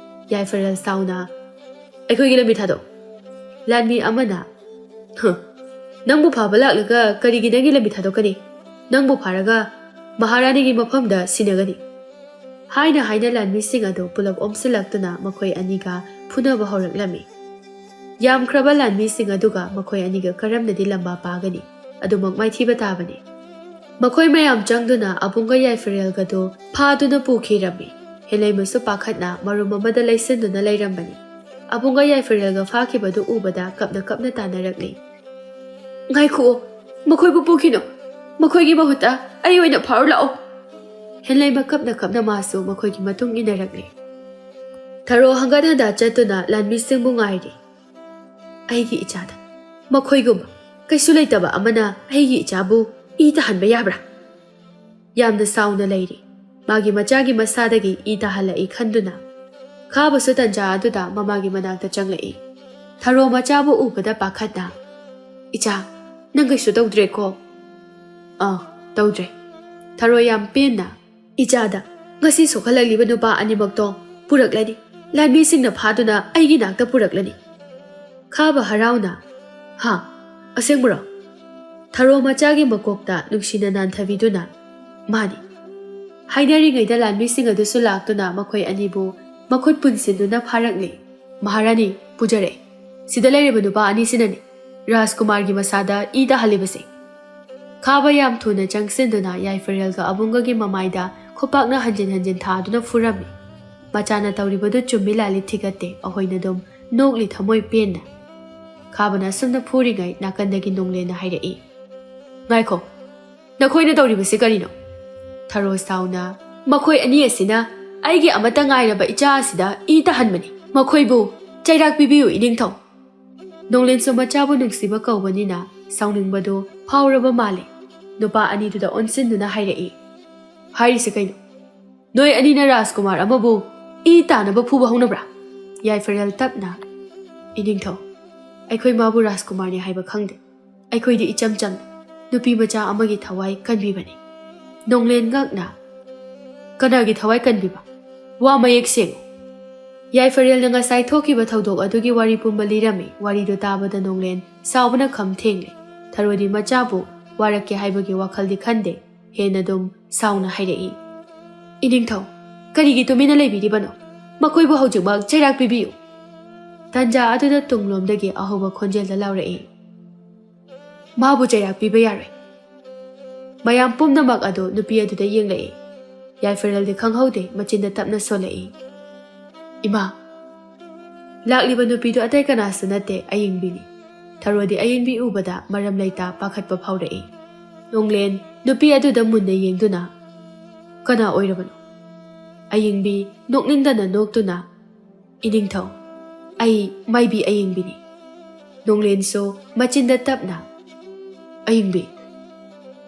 ꯌꯥꯏꯐꯔꯦꯜ ꯁꯥꯎꯅ, ꯑꯩꯈꯣꯏꯒꯤ ꯂꯝꯕꯤ ꯊꯥꯗꯣꯛ꯫ ꯂꯥꯟꯃꯤ ꯑꯃꯅ, ꯅꯪꯕꯨ ꯐꯥꯕ ꯂꯥꯛꯂꯒ ꯀꯔꯤꯒꯤ ꯅꯪꯒꯤ ꯂꯝꯕꯤ ꯊꯥꯗꯣꯛꯀꯅꯤ? ꯅꯪꯕꯨ ꯐꯥꯔꯒ ꯃꯍꯥꯔꯥꯅꯤꯒꯤ ꯃꯐꯝꯗ ꯁꯤꯟꯅꯒꯅꯤ꯫ ꯍꯥꯏꯅ ꯂꯥꯟꯃꯤꯁꯤꯡ ꯑꯗꯨ ꯄꯨꯂꯞ ꯑꯣꯝꯁꯤꯜꯂꯛꯇꯨꯅ ꯃꯈꯣꯏ ꯑꯅꯤꯒ ꯐꯨꯅꯕ ꯍꯧꯔꯛꯂꯝꯃꯤ꯫ ꯌꯥꯝꯈ꯭ꯔꯕ ꯂꯥꯟꯃꯤꯁꯤꯡ ꯑꯗꯨꯒ ꯃꯈꯣꯏ ꯑꯅꯤꯒ ꯀꯔꯝꯅꯗꯤ ꯂꯝꯕꯥ ꯄꯥꯒꯅꯤ? ꯑꯗꯨꯃꯛ ꯃꯥꯏꯊꯤꯕ ꯇꯥꯕꯅꯤ꯫ ꯃꯈꯣꯏ ꯃꯌꯥꯝ ꯆꯪꯗꯨꯅ ꯑꯕꯨꯡꯒ ꯌꯥꯏꯐꯔꯦꯜꯒꯗꯨ ꯐꯥꯗꯨꯅ ꯄꯨꯈꯤꯔꯝꯃꯤ꯫ ꯍꯦꯟꯂꯩꯃꯁꯨ ꯄꯥꯈꯠꯅ ꯃꯔꯨꯝ ꯑꯃꯗ ꯂꯩꯁꯤꯟꯗꯨꯅ ꯂꯩꯔꯝꯕꯅꯤ꯫ ꯑꯕꯨꯡꯒ ꯌꯥꯏꯐꯔꯦꯜꯒ ꯐꯥꯈꯤꯕꯗꯨ ꯎꯕꯗ ꯀꯞꯅ ꯇꯥꯅꯔꯛꯂꯤ꯫ ꯉꯥꯏꯈꯨꯑꯣ, ꯃꯈꯣꯏꯕꯨ ꯄꯨꯈꯤꯅꯨ, ꯃꯈꯣꯏꯒꯤ ꯃꯍꯨꯠꯇ ꯑꯩ ꯑꯣꯏꯅ ꯐꯥꯎꯔ ꯂꯥꯛꯑꯣ꯫ ꯍꯦꯟꯂꯩꯃ ꯀꯞꯅ ꯃꯥꯁꯨ ꯃꯈꯣꯏꯒꯤ ꯃꯇꯨꯡ ꯏꯟꯅꯔꯛꯂꯤ꯫ ꯊꯔꯣ ꯍꯪꯒꯠ ꯍꯟꯗꯥ ꯆꯠꯇꯨꯅ ꯂꯥꯟꯃꯤꯁꯤꯡꯕꯨ ꯉꯥꯏꯔꯤ꯫ ꯑꯩꯒꯤ ꯏꯆꯥꯗ ꯃꯈꯣꯏꯒꯨꯝꯕ ꯀꯩꯁꯨ ꯂꯩꯇꯕ ꯑꯃꯅ ꯑꯩꯒꯤ ꯏꯆꯥꯕꯨ ꯏ ꯇꯥꯍꯟꯕ ꯌꯥꯕ꯭ꯔꯥ? ꯌꯥꯝꯅ ꯁꯥꯎꯅ ꯂꯩꯔꯤ꯫ ꯃꯥꯒꯤ ꯃꯆꯥꯒꯤ ꯃꯁꯥꯗꯒꯤ ꯏ ꯇꯥꯍꯜꯂꯛꯏ ꯈꯟꯗꯨꯅ꯫ ꯈꯥꯕꯁꯨ ꯇꯟꯖꯥ ꯑꯗꯨꯗ ꯃꯃꯥꯒꯤ ꯃꯅꯥꯛꯇ ꯆꯪꯂꯛꯏ꯫ ꯊꯔꯣ ꯃꯆꯥꯕꯨ ꯎꯕꯗ ꯄꯥꯈꯠꯅ, ꯏꯆꯥ, ꯅꯪ ꯀꯩꯁꯨ ꯇꯧꯗ꯭ꯔꯦꯀꯣ? ꯇꯧꯗ꯭ꯔꯦ꯫ ꯊꯔꯣ ꯌꯥꯝ ꯄꯦꯟꯅ, ꯏꯆꯥꯗ ꯉꯁꯤ ꯁꯣꯛꯍꯜꯂꯛꯂꯤꯕ ꯅꯨꯄꯥ ꯑꯅꯤꯃꯛꯇꯣ ꯄꯨꯔꯛꯂꯅꯤ, ꯂꯥꯟꯃꯤꯁꯤꯡꯅ ꯐꯥꯗꯨꯅ ꯑꯩꯒꯤ ꯅꯥꯛꯇ ꯄꯨꯔꯛꯂꯅꯤ꯫ ꯈꯥꯕ ꯍꯔꯥꯎꯅ, ꯍꯥ, ꯑꯁꯦꯡꯕꯔꯣ? ꯊꯔꯣ ꯃꯆꯥꯒꯤ ꯃꯀꯣꯛꯇ ꯅꯨꯡꯁꯤꯅ ꯅꯥꯟꯊꯕꯤꯗꯨꯅ, ꯃꯥꯅꯤ꯫ ꯍꯥꯏꯅꯔꯤꯉꯩꯗ ꯂꯥꯟꯃꯤꯁꯤꯡ ꯑꯗꯨꯁꯨ ꯂꯥꯛꯇꯨꯅ ꯃꯈꯣꯏ ꯑꯅꯤꯕꯨ ꯃꯈꯨꯠ ꯄꯨꯟꯁꯤꯟꯗꯨꯅ ꯐꯥꯔꯛꯂꯤ꯫ ꯃꯍꯥꯔꯥꯅꯤ, ꯄꯨꯖꯔꯛꯑꯦ꯫ ꯁꯤꯗ ꯂꯩꯔꯤꯕ ꯅꯨꯄꯥ ꯑꯅꯤꯁꯤꯅꯅꯤ ꯔꯥꯖꯀꯨꯃꯥꯔꯒꯤ ꯃꯁꯥꯗ ꯏ ꯇꯥꯍꯜꯂꯤꯕꯁꯦ꯫ ꯈꯥꯕ ꯌꯥꯝ ꯊꯨꯅ ꯆꯪꯁꯤꯟꯗꯨꯅ ꯌꯥꯏꯐꯔꯦꯜꯒ ꯑꯕꯨꯡꯒꯒꯤ ꯃꯃꯥꯏꯗ ꯈꯨꯄꯥꯛꯅ ꯍꯟꯖꯤꯟ ꯊꯥꯗꯨꯅ ꯐꯨꯔꯝꯃꯤ꯫ ꯃꯆꯥꯅ ꯇꯧꯔꯤꯕꯗꯨ ꯆꯨꯝꯃꯤ ꯂꯥꯜꯂꯤ ꯊꯤꯒꯠꯇꯦ, ꯑꯍꯣꯏꯅ ꯑꯗꯨꯝ ꯅꯣꯛꯂꯤ ꯊꯃꯣꯏ ꯄꯦꯟꯅ꯫ ꯈꯥꯕꯅ ꯑꯁꯨꯝꯅ ꯐꯨꯔꯤꯉꯩ ꯅꯥꯀꯟꯗꯒꯤ ꯅꯣꯡꯂꯦꯟꯅ ꯍꯥꯏꯔꯛꯏ, ꯉꯥꯏꯈꯣ, ꯅꯈꯣꯏꯅ ꯇꯧꯔꯤꯕꯁꯤ ꯀꯔꯤꯅꯣ? ꯊꯔꯣ ꯁꯥꯎꯅ, ꯃꯈꯣꯏ ꯑꯅꯤ ꯑꯁꯤꯅ ꯑꯩꯒꯤ ꯑꯃꯠꯇ ꯉꯥꯏꯔꯕ ꯏꯆꯥ ꯑꯁꯤꯗ ꯏ ꯇꯥꯍꯟꯕꯅꯤ, ꯃꯈꯣꯏꯕꯨ ꯆꯩꯔꯥꯛ ꯄꯤꯕꯤꯌꯨ ꯏꯅꯤꯡꯊꯧ꯫ ꯅꯣꯡꯂꯦꯟꯁꯨ ꯃꯆꯥꯕꯨ ꯅꯨꯡꯁꯤꯕ ꯀꯧꯕꯅꯤꯅ ꯁꯥꯎꯅꯤꯡꯕꯗꯨ ꯐꯥꯎꯔꯕ ꯃꯥꯜꯂꯤ꯫ ꯅꯨꯄꯥ ꯑꯅꯤꯗꯨꯗ ꯑꯣꯟꯁꯤꯟꯗꯨꯅ ꯍꯥꯏꯔꯛꯏ, ꯍꯥꯏꯔꯤꯁꯦ ꯀꯩꯅꯣ? ꯅꯣꯏ ꯑꯅꯤꯅ ꯔꯥꯖꯀꯨꯃꯥꯔ ꯑꯃꯕꯨ ꯏ ꯇꯥꯅꯕ ꯐꯨꯕ ꯍꯧꯅꯕ꯭ꯔꯥ? ꯌꯥꯏꯐꯔꯦꯜ ꯇꯞꯅ, ꯏꯅꯤꯡꯊꯧ, ꯑꯩꯈꯣই ꯃꯥꯕꯨ ꯔꯥꯖꯀꯨꯃꯥꯔꯅꯤ ꯍꯥꯏꯕ ꯈꯪꯗꯦ꯫ ꯑꯩꯈꯣꯏꯗꯤ ꯏꯆꯝ ꯆꯝꯅ ꯅꯨꯄꯤ ꯃꯆꯥ ꯑꯃꯒꯤ ꯊꯋꯥꯏ ꯀꯟꯕꯤꯕꯅꯤ꯫ ꯅꯣꯡꯂꯦꯟ ꯉꯛꯅ, ꯀꯅꯥꯒꯤ ꯊꯋꯥꯏ ꯀꯟꯕꯤꯕ? ꯋꯥ ꯃꯌꯦꯛ ꯁꯦꯡꯉꯨ꯫ ꯌꯥꯏꯐꯔꯦꯜꯅ ꯉꯁꯥꯏ ꯊꯣꯛꯈꯤꯕ ꯊꯧꯗꯣꯛ ꯑꯗꯨꯒꯤ ꯋꯥꯔꯤ ꯄꯨꯝꯕ ꯂꯤꯔꯝꯃꯤ꯫ ꯋꯥꯔꯤꯗꯨ ꯇꯥꯕꯗ ꯅꯣꯡꯂꯦꯟ ꯁꯥꯎꯕꯅ ꯈꯝ ꯊꯦꯡꯂꯦ꯫ ꯊꯔꯣꯗꯤ ꯃꯆꯥꯕꯨ ꯋꯥꯔꯛꯀꯦ ꯍꯥꯏꯕꯒꯤ ꯋꯥꯈꯜꯗꯤ ꯈꯟꯗꯦ, ꯍꯦꯟꯅ ꯑꯗꯨꯝ ꯁꯥꯎꯅ ꯍꯥꯏꯔꯛꯏ, ꯏꯅꯤꯡꯊꯧ, ꯀꯔꯤꯒꯤ ꯇꯨꯃꯤꯟꯅ ꯂꯩꯕꯤꯔꯤꯕꯅꯣ? ꯃꯈꯣꯏꯕꯨ ꯍꯧꯖꯤꯛꯃꯛ ꯆꯩꯔꯥꯛ ꯄꯤꯕꯤꯌꯨ꯫ ꯇꯟꯖꯥ ꯑꯗꯨꯗ ꯇꯨꯡꯂꯣꯝꯗꯒꯤ ꯑꯍꯧꯕ ꯈꯣꯟꯖꯦꯜꯗ ꯂꯥꯎꯔꯛꯏ, ꯃꯥꯕꯨ ꯆꯩꯔꯥꯛ ꯄꯤꯕ ꯌꯥꯔꯣꯏ꯫ ꯃꯌꯥꯝ ꯄꯨꯝꯅꯃꯛ ꯑꯗꯨ ꯅꯨꯄꯤ ꯑꯗꯨꯗ ꯌꯦꯡꯂꯛꯏ꯫ ꯌꯥꯏꯐꯔꯦꯜꯗꯤ ꯈꯪꯍꯧꯗꯦ, ꯃꯆꯤꯟꯗ ꯇꯞꯅ ꯁꯣꯜꯂꯛꯏ, ꯏꯃꯥ, ꯂꯥꯛꯂꯤꯕ ꯅꯨꯄꯤꯗꯨ ꯑꯇꯩ ꯀꯅꯥꯁꯨ ꯅꯠꯇꯦ, ꯑꯌꯤꯡꯕꯤꯅꯤ꯫ ꯊꯔꯣꯗꯤ ꯑꯌꯤꯡꯕꯤ ꯎꯕꯗ ꯃꯔꯝ ꯂꯩꯇ ꯄꯥꯈꯠꯄ ꯐꯥꯎꯔꯛꯏ꯫ ꯅꯣꯡꯂꯦꯟ ꯅꯨꯄꯤ ꯑꯗꯨꯗ ꯃꯨꯟꯅ ꯌꯦꯡꯗꯨꯅ, ꯀꯅꯥ ꯑꯣꯏꯔꯕꯅꯣ? ꯑꯌꯤꯡꯕꯤ ꯅꯣꯛꯅꯤꯡꯗꯅ ꯅꯣꯛꯇꯨꯅ, ꯏꯅꯤꯡꯊꯧ, ꯑꯩ ꯃꯥꯏꯕꯤ ꯑꯌꯤꯡꯕꯤꯅꯤ꯫ ꯅꯣꯡꯂꯦꯟꯁꯨ ꯃꯆꯤꯟꯗ ꯇꯞꯅ, ꯑꯌꯤꯡꯕꯤ꯫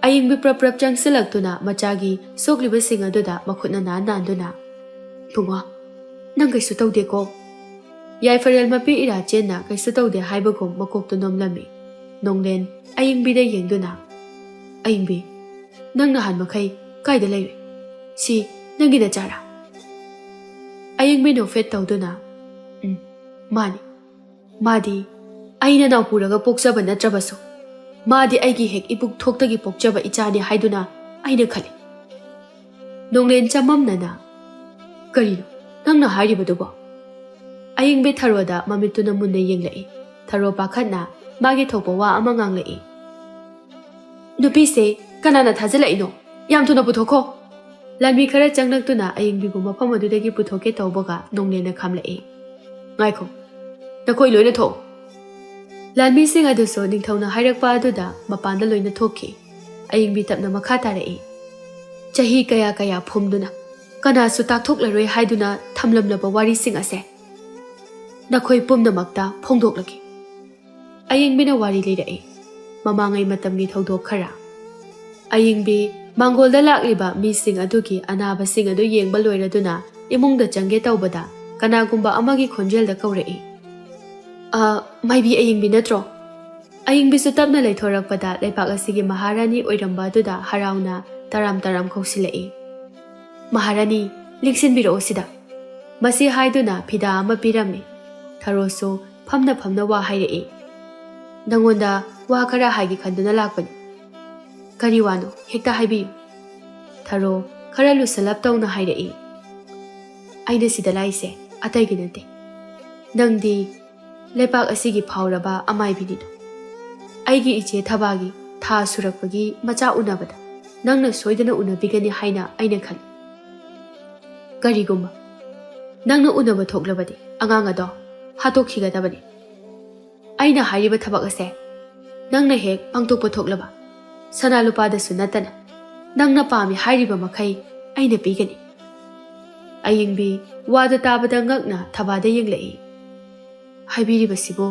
ꯑꯌꯤꯡꯕꯤ ꯄ꯭ꯔꯞ ꯆꯪꯁꯤꯜꯂꯛꯇꯨꯅ ꯃꯆꯥꯒꯤ ꯁꯣꯛꯂꯤꯕꯁꯤꯡ ꯑꯗꯨꯗ ꯃꯈꯨꯠꯅ ꯅꯥꯟꯗꯨꯅ, ꯏꯕꯨꯡꯉꯣ, ꯅꯪ ꯀꯩꯁꯨ ꯇꯧꯗꯦꯀꯣ? ꯌꯥꯏꯐꯔꯦꯜ ꯃꯄꯤ ꯏꯔꯥ ꯆꯦꯟꯅ ꯀꯩꯁꯨ ꯇꯧꯗꯦ ꯍꯥꯏꯕꯒꯨꯝ ꯃꯀꯣꯛꯇꯨ ꯅꯣꯝꯂꯝꯃꯤ꯫ ꯅꯣꯡꯂꯦꯟ ꯑꯌꯤꯡꯕꯤꯗ ꯌꯦꯡꯗꯨꯅ, ꯑꯌꯤꯡꯕꯤ, ꯅꯪ ꯅꯍꯥꯟꯃꯈꯩ ꯀꯥꯏꯗ ꯂꯩꯔꯨꯏ? ꯁꯤ ꯅꯪꯒꯤ ꯅꯆꯥꯔꯥ? ꯑꯌꯤꯡꯕꯤ ꯅꯣꯛꯐꯦꯠ ꯇꯧꯗꯨꯅ, ꯃꯥꯅꯤ, ꯃꯥꯗꯤ ꯑꯩꯅ ꯅꯥꯎ ꯄꯨꯔꯒ ꯄꯣꯛꯆꯕ ꯅꯠꯇ꯭ꯔꯕꯁꯨ ꯃꯥꯗꯤ ꯑꯩꯒꯤ ꯍꯦꯛ ꯏꯄꯨꯛ ꯊꯣꯛꯇꯒꯤ ꯄꯣꯛꯆꯕ ꯏꯆꯥꯅꯤ ꯍꯥꯏꯗꯨꯅ ꯑꯩꯅ ꯈꯜꯂꯤ꯫ ꯅꯣꯡꯂꯦꯟ ꯆꯃꯝꯅꯅ, ꯀꯔꯤꯅꯣ ꯅꯪꯅ ꯍꯥꯏꯔꯤꯕꯗꯨꯕꯣ? ꯑꯌꯤꯡꯕꯤ ꯊꯔꯣꯗ ꯃꯃꯤꯠꯇꯨꯅ ꯃꯨꯟꯅ ꯌꯦꯡꯂꯛꯏ꯫ ꯊꯔꯣ ꯄꯥꯈꯠꯅ ꯃꯥꯒꯤ ꯊꯣꯛꯄ ꯋꯥ ꯑꯃ ꯉꯥꯡꯂꯛꯏ, ꯅꯨꯄꯤꯁꯦ ꯀꯅꯥꯅ ꯊꯥꯖꯤꯜꯂꯛꯏꯅꯣ? ꯌꯥꯝ ꯊꯨꯅ ꯄꯨꯊꯣꯛꯈꯣ꯫ ꯂꯥꯟꯃꯤ ꯈꯔ ꯆꯪꯂꯛꯇꯨꯅ ꯑꯌꯤꯡꯕꯤꯕꯨ ꯃꯐꯝ ꯑꯗꯨꯗꯒꯤ ꯄꯨꯊꯣꯛꯀꯦ ꯇꯧꯕꯒ ꯅꯣꯡꯂꯦꯟꯅ ꯈꯥꯝꯂꯛꯏ, ꯉꯥꯏꯈꯣ, ꯅꯈꯣꯏ ꯂꯣꯏꯅ ꯊꯣꯛꯎ꯫ ꯂꯥꯟꯃꯤꯁꯤꯡ ꯑꯗꯨꯁꯨ ꯅꯤꯡꯊꯧꯅ ꯍꯥꯏꯔꯛꯄ ꯑꯗꯨꯗ ꯃꯄꯥꯟꯗ ꯂꯣꯏꯅ ꯊꯣꯛꯈꯤ꯫ ꯑꯏꯪꯕꯤ ꯇꯞꯅ ꯃꯈꯥ ꯇꯥꯔꯛꯏ꯫ ꯆꯍꯤ ꯀꯌꯥ ꯀꯌꯥ ꯐꯨꯝꯗꯨꯅ ꯀꯅꯥꯁꯨ ꯇꯥꯛꯊꯣꯛꯂꯔꯣꯏ ꯍꯥꯏꯗꯨꯅ ꯊꯝꯂꯝꯂꯕ ꯋꯥꯔꯤꯁꯤꯡ ꯑꯁꯦ ꯅꯈꯣꯏ ꯄꯨꯝꯅꯃꯛꯇ ꯐꯣꯡꯗꯣꯛꯂꯒꯦ꯫ ꯑꯏꯪꯕꯤꯅ ꯋꯥꯔꯤ ꯂꯤꯔꯛꯏ꯫ ꯃꯃꯥꯡꯉꯩ ꯃꯇꯝꯒꯤ ꯊꯧꯗꯣꯛ ꯈꯔ꯫ ꯑꯏꯪꯕꯤ ꯃꯥꯡꯒꯣꯜꯗ ꯂꯥꯛꯂꯤꯕ ꯃꯤꯁꯤꯡ ꯑꯗꯨꯒꯤ ꯑꯅꯥꯕꯁꯤꯡ ꯑꯗꯨ ꯌꯦꯡꯕ ꯂꯣꯏꯔꯗꯨꯅ ꯏꯃꯨꯡꯗ ꯆꯪꯒꯦ ꯇꯧꯕꯗ ꯀꯅꯥꯒꯨꯝꯕ ꯑꯃꯒꯤ ꯈꯣꯟꯖꯦꯜꯗ ꯀꯧꯔꯛꯏ꯫ ꯃꯥꯏꯕꯤ ꯑꯏꯪꯕꯤ ꯅꯠꯇ꯭ꯔꯣ? ꯑꯏꯪꯕꯤꯁꯨ ꯇꯞꯅ ꯂꯩꯊꯣꯔꯛꯄꯗ ꯂꯩꯄꯥꯛ ꯑꯁꯤꯒꯤ ꯃꯍꯥꯔꯥꯅꯤ ꯑꯣꯏꯔꯝꯕ ꯑꯗꯨꯗ ꯍꯔꯥꯎꯅ ꯇꯔꯥꯝ ꯇꯔꯥꯝ ꯀꯧꯁꯤꯜꯂꯛꯏ꯫ ꯃꯍꯥꯔꯥꯅꯤ, ꯂꯦꯡꯁꯤꯟꯕꯤꯔꯛꯑꯣ ꯁꯤꯗ꯫ ꯃꯁꯤ ꯍꯥꯏꯗꯨꯅ ꯐꯤꯗꯥ ꯑꯃ ꯄꯤꯔꯝꯃꯤ꯫ ꯊꯔꯣꯁꯨ ꯐꯝꯅ ꯐꯝꯅ ꯋꯥ ꯍꯥꯏꯔꯛꯏ꯫ ꯅꯪꯉꯣꯟꯗ ꯋꯥ ꯈꯔ ꯍꯥꯏꯒꯦ ꯈꯟꯗꯨꯅ ꯂꯥꯛꯄꯅꯤ꯫ ꯀꯔꯤ ꯋꯥꯅꯣ? ꯍꯦꯛꯇ ꯍꯥꯏꯕꯤꯌꯨ꯫ ꯊꯔꯣ ꯈꯔ ꯂꯨꯁꯜꯂꯞ ꯇꯧꯅ ꯍꯥꯏꯔꯛꯏ꯫ ꯑꯩꯅ ꯁꯤꯗ ꯂꯥꯛꯏꯁꯦ ꯑꯇꯩꯒꯤ ꯅꯠꯇꯦ꯫ ꯅꯪꯗꯤ ꯂꯩꯄꯥꯛ ꯑꯁꯤꯒꯤ ꯐꯥꯎꯔꯕ ꯑꯃꯥꯏꯕꯤꯅꯤꯗꯣ꯫ ꯑꯩꯒꯤ ꯏꯆꯦ ꯊꯕꯥꯒꯤ ꯊꯥ ꯁꯨꯔꯛꯄꯒꯤ ꯃꯆꯥ ꯎꯅꯕꯗ ꯅꯪꯅ ꯁꯣꯏꯗꯅ ꯎꯅꯕꯤꯒꯅꯤ ꯍꯥꯏꯅ ꯑꯩꯅ ꯈꯜꯂꯤ꯫ ꯀꯔꯤꯒꯨꯝꯕ ꯅꯪꯅ ꯎꯅꯕ ꯊꯣꯛꯂꯕꯗꯤ ꯑꯉꯥꯡ ꯑꯗꯣ ꯍꯥꯠꯇꯣꯛꯈꯤꯒꯗꯕꯅꯤ꯫ ꯑꯩꯅ ꯍꯥꯏꯔꯤꯕ ꯊꯕꯛ ꯑꯁꯦ ꯅꯪꯅ ꯍꯦꯛ ꯄꯥꯡꯊꯣꯛꯄ ꯊꯣꯛꯂꯕ ꯁꯅꯥ ꯂꯨꯄꯥꯗꯁꯨ ꯅꯠꯇꯅ ꯅꯪꯅ ꯄꯥꯝꯃꯤ ꯍꯥꯏꯔꯤꯕ ꯃꯈꯩ ꯑꯩꯅ ꯄꯤꯒꯅꯤ꯫ ꯑꯏꯪꯕꯤ ꯋꯥꯗꯨ ꯇꯥꯕꯗ ꯉꯛꯅ ꯊꯕꯥꯗ ꯌꯦꯡꯂꯛꯏ꯫ ꯍꯥꯏꯕꯤꯔꯤꯕꯁꯤꯕꯨ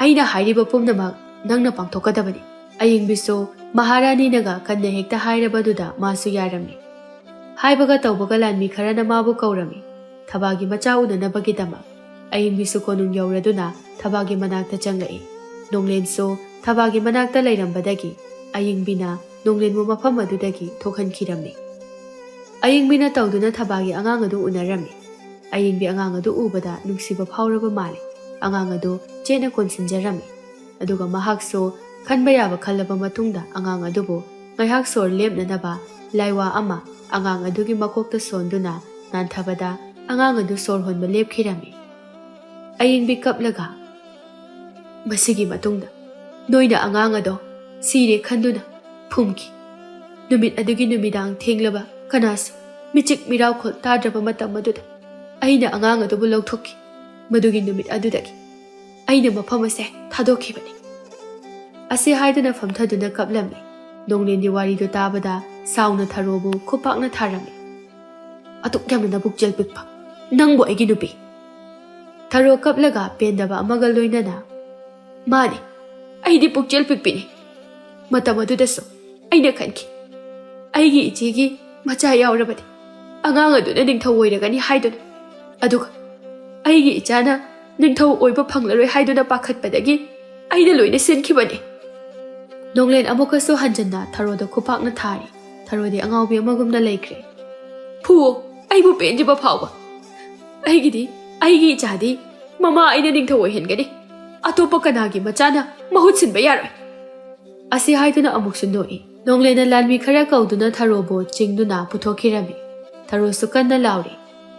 ꯑꯩꯅ ꯍꯥꯏꯔꯤꯕ ꯄꯨꯝꯅꯃꯛ ꯅꯪꯅ ꯄꯥꯡꯊꯣꯛꯀꯗꯕꯅꯤ꯫ ꯑꯏꯪꯕꯤꯁꯨ ꯃꯍꯥꯔꯥꯅꯤꯅꯒ ꯀꯟꯅ ꯍꯦꯛꯇ ꯍꯥꯏꯔꯕꯗꯨꯗ ꯃꯥꯁꯨ ꯌꯥꯔꯝꯃꯤ꯫ ꯍꯥꯏꯕꯒ ꯇꯧꯕꯒ ꯂꯥꯟꯃꯤ ꯈꯔꯅ ꯃꯥꯕꯨ ꯀꯧꯔꯝꯃꯤ ꯊꯕꯥꯒꯤ ꯃꯆꯥ ꯎꯅꯅꯕꯒꯤꯗꯃꯛ꯫ ꯑꯏꯪꯕꯤꯁꯨ ꯀꯣꯅꯨꯡ ꯌꯧꯔꯗꯨꯅ ꯊꯕꯥꯒꯤ ꯃꯅꯥꯛꯇ ꯆꯪꯂꯛꯏ꯫ ꯅꯣꯡꯂꯦꯟꯁꯨ ꯊꯕꯥꯒꯤ ꯃꯅꯥꯛꯇ ꯂꯩꯔꯝꯕꯗꯒꯤ ꯑꯏꯪꯕꯤꯅ ꯅꯣꯡꯂꯦꯟꯕꯨ ꯃꯐꯝ ꯑꯗꯨꯗꯒꯤ ꯊꯣꯛꯍꯟꯈꯤꯔꯝꯃꯤ꯫ ꯑꯏꯪꯕꯤꯅ ꯇꯧꯗꯨꯅ ꯊꯕꯥꯒꯤ ꯑꯉꯥꯡ ꯑꯗꯨ ꯎꯅꯔꯝꯃꯤ꯫ ꯑꯏꯪꯕꯤ ꯑꯉꯥꯡ ꯑꯗꯨ ꯎꯕꯗ ꯅꯨꯡꯁꯤꯕ ꯐꯥꯎꯔꯕ ꯃꯥꯜꯂꯤ꯫ ꯑꯉꯥꯡ ꯑꯗꯨ ꯆꯦꯠꯅ ꯀꯣꯟꯁꯤꯟꯖꯔꯝꯃꯤ꯫ ꯑꯗꯨꯒ ꯃꯍꯥꯛꯁꯨ ꯈꯟꯕ ꯌꯥꯕ ꯈꯜꯂꯕ ꯃꯇꯨꯡꯗ ꯑꯉꯥꯡ ꯑꯗꯨꯕꯨ ꯉꯥꯏꯍꯥꯛ ꯁꯣꯔ ꯂꯦꯞꯅꯅꯕ ꯂꯥꯏꯋꯥ ꯑꯃ ꯑꯉꯥꯡ ꯑꯗꯨꯒꯤ ꯃꯀꯣꯛꯇ ꯁꯣꯟꯗꯨꯅ ꯅꯥꯟꯊꯕꯗ ꯑꯉꯥꯡ ꯑꯗꯨ ꯁꯣꯔ ꯍꯣꯟꯕ ꯂꯦꯞꯈꯤꯔꯝꯃꯤ꯫ ꯑꯏꯪꯕꯤ ꯀꯞꯂꯒ ꯃꯁꯤꯒꯤ ꯃꯇꯨꯡꯗ ꯅꯣꯏꯅ ꯑꯉꯥꯡ ꯑꯗꯣ ꯁꯤꯔꯦ ꯈꯟꯗꯨꯅ ꯐꯨꯝꯈꯤ꯫ ꯅꯨꯃꯤꯠ ꯑꯗꯨꯒꯤ ꯅꯨꯃꯤꯗꯥꯡ ꯊꯦꯡꯂꯕ ꯀꯅꯥꯁꯨ ꯃꯤꯆꯤꯛ ꯃꯤꯔꯥꯎꯈꯣꯜ ꯇꯥꯗ꯭ꯔꯕ ꯃꯇꯝ ꯑꯗꯨꯗ ꯑꯩꯅ ꯑꯉꯥꯡ ꯑꯗꯨꯕꯨ ꯂꯧꯊꯣꯛꯈꯤ꯫ ꯃꯗꯨꯒꯤ ꯅꯨꯃꯤꯠ ꯑꯗꯨꯗꯒꯤ ꯑꯩꯅ ꯃꯐꯝ ꯑꯁꯦ ꯊꯥꯗꯣꯛꯈꯤꯕꯅꯤ꯫ ꯑꯁꯤ ꯍꯥꯏꯗꯨꯅ ꯐꯝꯊꯗꯨꯅ ꯀꯞꯂꯝꯃꯤ꯫ ꯅꯣꯡꯂꯦꯟꯒꯤ ꯋꯥꯔꯤꯗꯨ ꯇꯥꯕꯗ ꯁꯥꯎꯅ ꯊꯔꯣꯕꯨ ꯈꯨꯄꯥꯛꯅ ꯊꯥꯔꯝꯃꯤ꯫ ꯑꯗꯨꯛ ꯌꯥꯝꯅ ꯅꯕꯨꯛꯆꯦꯜ ꯄꯤꯛꯄ ꯅꯪꯕꯨ ꯑꯩꯒꯤ ꯅꯨꯄꯤ! ꯊꯔꯣ ꯀꯞꯂꯒ ꯄꯦꯟꯗꯕ ꯑꯃꯒ ꯂꯣꯏꯅꯅ ꯃꯥꯅꯤ, ꯑꯩꯗꯤ ꯄꯨꯛꯆꯦꯜ ꯄꯤꯛꯄꯤꯅꯤ꯫ ꯃꯇꯝ ꯑꯗꯨꯗꯁꯨ ꯑꯩꯅ ꯈꯟꯈꯤ ꯑꯩꯒꯤ ꯏꯆꯦꯒꯤ ꯃꯆꯥ ꯌꯥꯎꯔꯕꯗꯤ ꯑꯉꯥꯡ ꯑꯗꯨꯅ ꯅꯤꯡꯊꯧ ꯑꯣꯏꯔꯒꯅꯤ ꯍꯥꯏꯗꯨꯅ꯫ ꯑꯗꯨꯒ ꯑꯩꯒꯤ ꯏꯆꯥꯅ ꯅꯤꯡꯊꯧ ꯑꯣꯏꯕ ꯐꯪꯂꯔꯣꯏ ꯍꯥꯏꯗꯨꯅ ꯄꯥꯈꯠꯄꯗꯒꯤ ꯑꯩꯅ ꯂꯣꯏꯅ ꯁꯤꯟꯈꯤꯕꯅꯤ꯫ ꯅꯣꯡꯂꯦꯟ ꯑꯃꯨꯛꯀꯁꯨ ꯍꯟꯖꯟꯅ ꯊꯔꯣꯗ ꯈꯨꯄꯥꯛꯅ ꯊꯥꯔꯤ꯫ ꯊꯔꯣꯗꯤ ꯑꯉꯥꯎꯕꯤ ꯑꯃꯒꯨꯝꯅ ꯂꯩꯈ꯭ꯔꯦ꯫ ꯐꯨꯑꯣ, ꯑꯩꯕꯨ ꯄꯦꯟꯗ꯭ꯔꯤꯕ ꯐꯥꯎꯕ꯫ ꯑꯩꯒꯤ ꯏꯆꯥꯗꯤ ꯃꯃꯥ ꯑꯩꯅ ꯅꯤꯡꯊꯧ ꯑꯣꯏꯍꯟꯒꯅꯤ꯫ ꯑꯇꯣꯞꯄ ꯀꯅꯥꯒꯤ ꯃꯆꯥꯅ ꯃꯍꯨꯠ ꯁꯤꯟꯕ ꯌꯥꯔꯣꯏ꯫ ꯑꯁꯤ ꯍꯥꯏꯗꯨꯅ ꯑꯃꯨꯛꯁꯨ ꯅꯣꯛꯏ꯫ ꯅꯣꯡꯂꯦꯟꯅ ꯂꯥꯟꯃꯤ ꯈꯔ ꯀꯧꯗꯨꯅ ꯊꯔꯣꯕꯨ ꯆꯤꯡꯗꯨꯅ ꯄꯨꯊꯣꯛꯈꯤꯔꯝꯃꯤ꯫ ꯊꯔꯣꯁꯨ ꯀꯟꯅ लाउरी।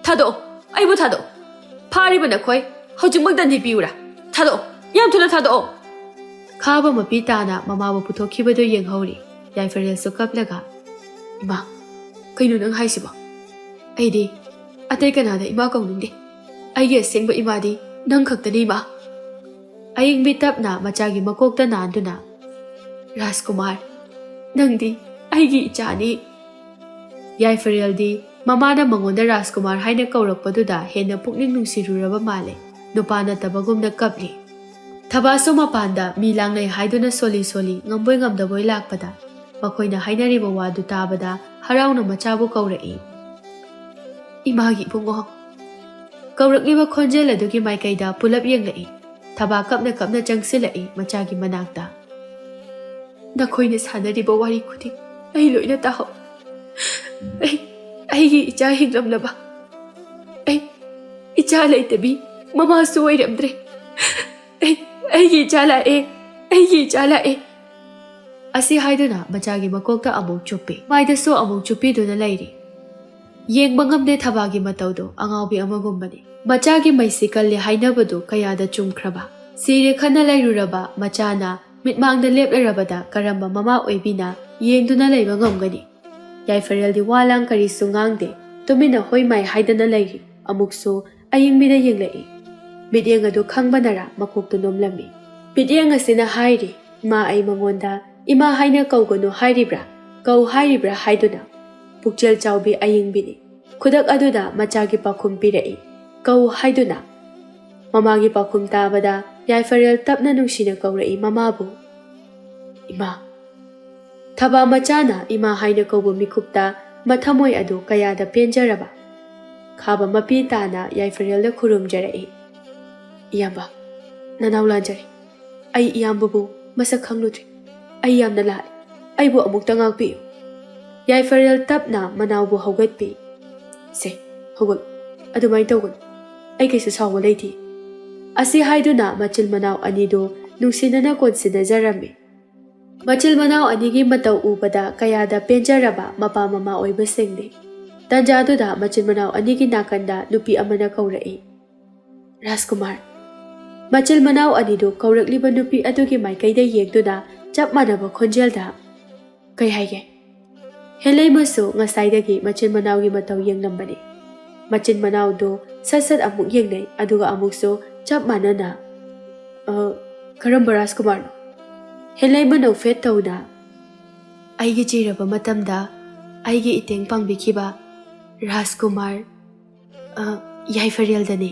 थादों, अइबु थादों। फारिब नखोय, हौजिकमक दन्दी पिउरा। थादों, याम थुना थादों। खाबा मपी ताना ममाबु पुथोखिबदो येंहौरी। याइफरेलसु कपलगा, इमा, कइनो नंग हाइसिबो? अइदि अतै कनादा इमा कौनिंदे। अइगे असेंगबा इमादी नंग खक्तनी इमा। अयिंगबी तपना मचागी मकोकता नांदुना, राजकुमार, नंगदी अइगी इचानी। याइफरेलदी ममाना मंगोंदा राजकुमार हाइना कौरकपदुदा हेन्ना पुकनिंग नुंसिरुरबा माले। नुपा नतबगुमना कपली। थबासु मपानदा मी लांगनै हाइदुना सोली सोली ngamboi ngamdaboi lakpada makoina hainariba wadu tabada harauna machabu kaurei imagi bungo kaurakliba khonjel adugi maikaida pulap yenglai thaba kapna kapna changsilai machagi manakta nakoina sanariba wari khudi ai loina taho aigi icha hinglamlaba ai icha laitabi mama su oiramdre अइगी चाला ए असी हाइदुना मचागी मकोकता अमुक चुप्पी माइदसो अमुक चुप्पीदुना Larry येंगबा ngamde थबागी मतौदो अंगावबी अमगुंबनी मचागी Massey कल्ले हाइनबदु कयादा चुमख्रबा सिरे खना लैरुरबा मचाना मिटमांगदा लेपलरबदा करम्बा mama ओइबिना येंगदुना लैबा ngamगनी याइफरेलदी वालांग करिसु ngángde तुमिना होइमाइ हाइदना Larry अमुकसु अयिंगमिना येंगलई ꯃꯤꯠꯌꯦꯡ ꯑꯗꯨ ꯈꯪꯕꯅꯔꯥ ꯃꯀꯣꯛꯇꯨ ꯅꯣꯝꯂꯝꯃꯤ꯫ ꯃꯤꯠꯌꯦꯡ ꯑꯁꯤꯅ ꯍꯥꯏꯔꯤ, ꯏꯃꯥ ꯑꯩ ꯃꯉꯣꯟꯗ ꯏꯃꯥ ꯍꯥꯏꯅ ꯀꯧꯒꯅꯨ ꯍꯥꯏꯔꯤꯕ꯭ꯔꯥ, ꯀꯧ ꯍꯥꯏꯔꯤꯕ꯭ꯔꯥ ꯍꯥꯏꯗꯨꯅ꯫ ꯄꯨꯛꯆꯦꯜ ꯆꯥꯎꯕꯤ ꯑꯏꯪꯕꯤꯅꯤ꯫ ꯈꯨꯗꯛ ꯑꯗꯨꯗ ꯃꯆꯥꯒꯤ ꯄꯥꯎꯈꯨꯝ ꯄꯤꯔꯛꯏ, ꯀꯧ ꯍꯥꯏꯗꯨꯅ꯫ ꯃꯃꯥꯒꯤ ꯄꯥꯎꯈꯨꯝ ꯇꯥꯕꯗ ꯌꯥꯏꯐꯔꯦꯜ ꯇꯞꯅ ꯅꯨꯡꯁꯤꯅ ꯀꯧꯔꯛꯏ ꯃꯃꯥꯕꯨ꯫ ꯏꯃꯥ꯫ ꯊꯕꯥ ꯃꯆꯥꯅ ꯏꯃꯥ ꯍꯥꯏꯅ ꯀꯧꯕ ꯃꯤꯀꯨꯞꯇ ꯃꯊꯃꯣꯏ ꯑꯗꯨ ꯀꯌꯥꯗ ꯄꯦꯟꯖꯔꯕ꯫ ꯈꯥꯕ ꯃꯄꯤ ꯇꯥꯅ ꯌꯥꯏꯐꯔꯦꯜꯗ ꯈꯨꯔꯨꯝꯖꯔꯛꯏ꯫ ꯏꯌꯥꯝꯕ, ꯅꯅꯥꯎ ꯂꯥꯟꯖꯔꯦ꯫ ꯑꯩ ꯏꯌꯥꯝꯕꯕꯨ ꯃꯁꯛ ꯈꯪꯂꯨꯗ꯭ꯔꯤ꯫ ꯑꯩ ꯌꯥꯝꯅ ꯂꯥꯜꯂꯦ꯫ ꯑꯩꯕꯨ ꯑꯃꯨꯛꯇ ꯉꯥꯛꯄꯤꯌꯨ꯫ ꯌꯥꯏꯐꯔꯦꯜ ꯇꯞꯅ ꯃꯅꯥꯎꯕꯨ ꯍꯧꯒꯠꯄꯤ꯫ ꯁꯦ, ꯍꯧꯒꯠꯂꯨ꯫ ꯑꯗꯨꯃꯥꯏꯅ ꯇꯧꯒꯅꯨ꯫ ꯑꯩ ꯀꯩꯁꯨ ꯁꯥꯎꯕ ꯂꯩꯇꯦ꯫ ꯑꯁꯤ ꯍꯥꯏꯗꯨꯅ ꯃꯆꯤꯜ ꯃꯅꯥꯎ ꯑꯅꯤꯗꯨ ꯅꯨꯡꯁꯤꯅꯅ ꯀꯣꯟꯁꯤꯟꯅꯖꯔꯝꯃꯤ꯫ ꯃꯆꯤꯜ ꯃꯅꯥꯎ ꯑꯅꯤꯒꯤ ꯃꯇꯧ ꯎꯕꯗ ꯀꯌꯥꯗ ꯄꯦꯟꯖꯔꯕ ꯃꯄꯥ ꯃꯃꯥ ꯑꯣꯏꯕꯁꯤꯡꯅꯤ꯫ ꯇꯥꯟꯖꯥꯗꯨꯗ ꯃꯆꯤꯜ ꯃꯅꯥꯎ ꯑꯅꯤꯒꯤ ꯅꯥꯀꯟꯗ ꯅꯨꯄꯤ ꯑꯃꯅ ꯀꯧꯔꯛꯏ, ꯔꯥꯖꯀꯨꯃꯥꯔ꯫ ꯃꯆꯤꯜ ꯃꯅꯥꯎ ꯑꯅꯤꯗꯨ ꯀꯧꯔꯛꯂꯤꯕ ꯅꯨꯄꯤ ꯑꯗꯨꯒꯤ ꯃꯥꯏꯀꯩꯗ ꯌꯦꯡꯗꯨꯅ ꯆꯞ ꯃꯥꯟꯅꯕ ꯈꯣꯟꯖꯦꯜꯗ, ꯀꯩ ꯍꯥꯏꯒꯦ? ꯍꯦꯂꯩꯃꯁꯨ ꯉꯁꯥꯏꯗꯒꯤ ꯃꯆꯤꯟ ꯃꯅꯥꯎꯒꯤ ꯃꯇꯧ ꯌꯦꯡꯂꯝꯕꯅꯤ꯫ ꯃꯆꯤꯟ ꯃꯅꯥꯎꯗꯨ ꯁꯠ ꯁꯠ ꯑꯃꯨꯛ ꯌꯦꯡꯅꯩ, ꯑꯗꯨꯒ ꯑꯃꯨꯛꯁꯨ ꯆꯞ ꯃꯥꯟꯅꯅ, ꯀꯔꯝꯕ ꯔꯥꯖꯀꯨꯃꯥꯔꯅꯣ? ꯍꯦꯂꯩꯃ ꯅꯣꯛꯐꯦꯠ ꯇꯧꯅ, ꯑꯩꯒꯤ ꯆꯤꯔꯕ ꯃꯇꯝꯗ ꯑꯩꯒꯤ ꯏꯇꯦꯡ ꯄꯥꯡꯕꯤꯈꯤꯕ ꯔꯥꯖꯀꯨꯃꯥꯔ ꯌꯥꯏꯐꯔꯦꯜꯗꯅꯤ꯫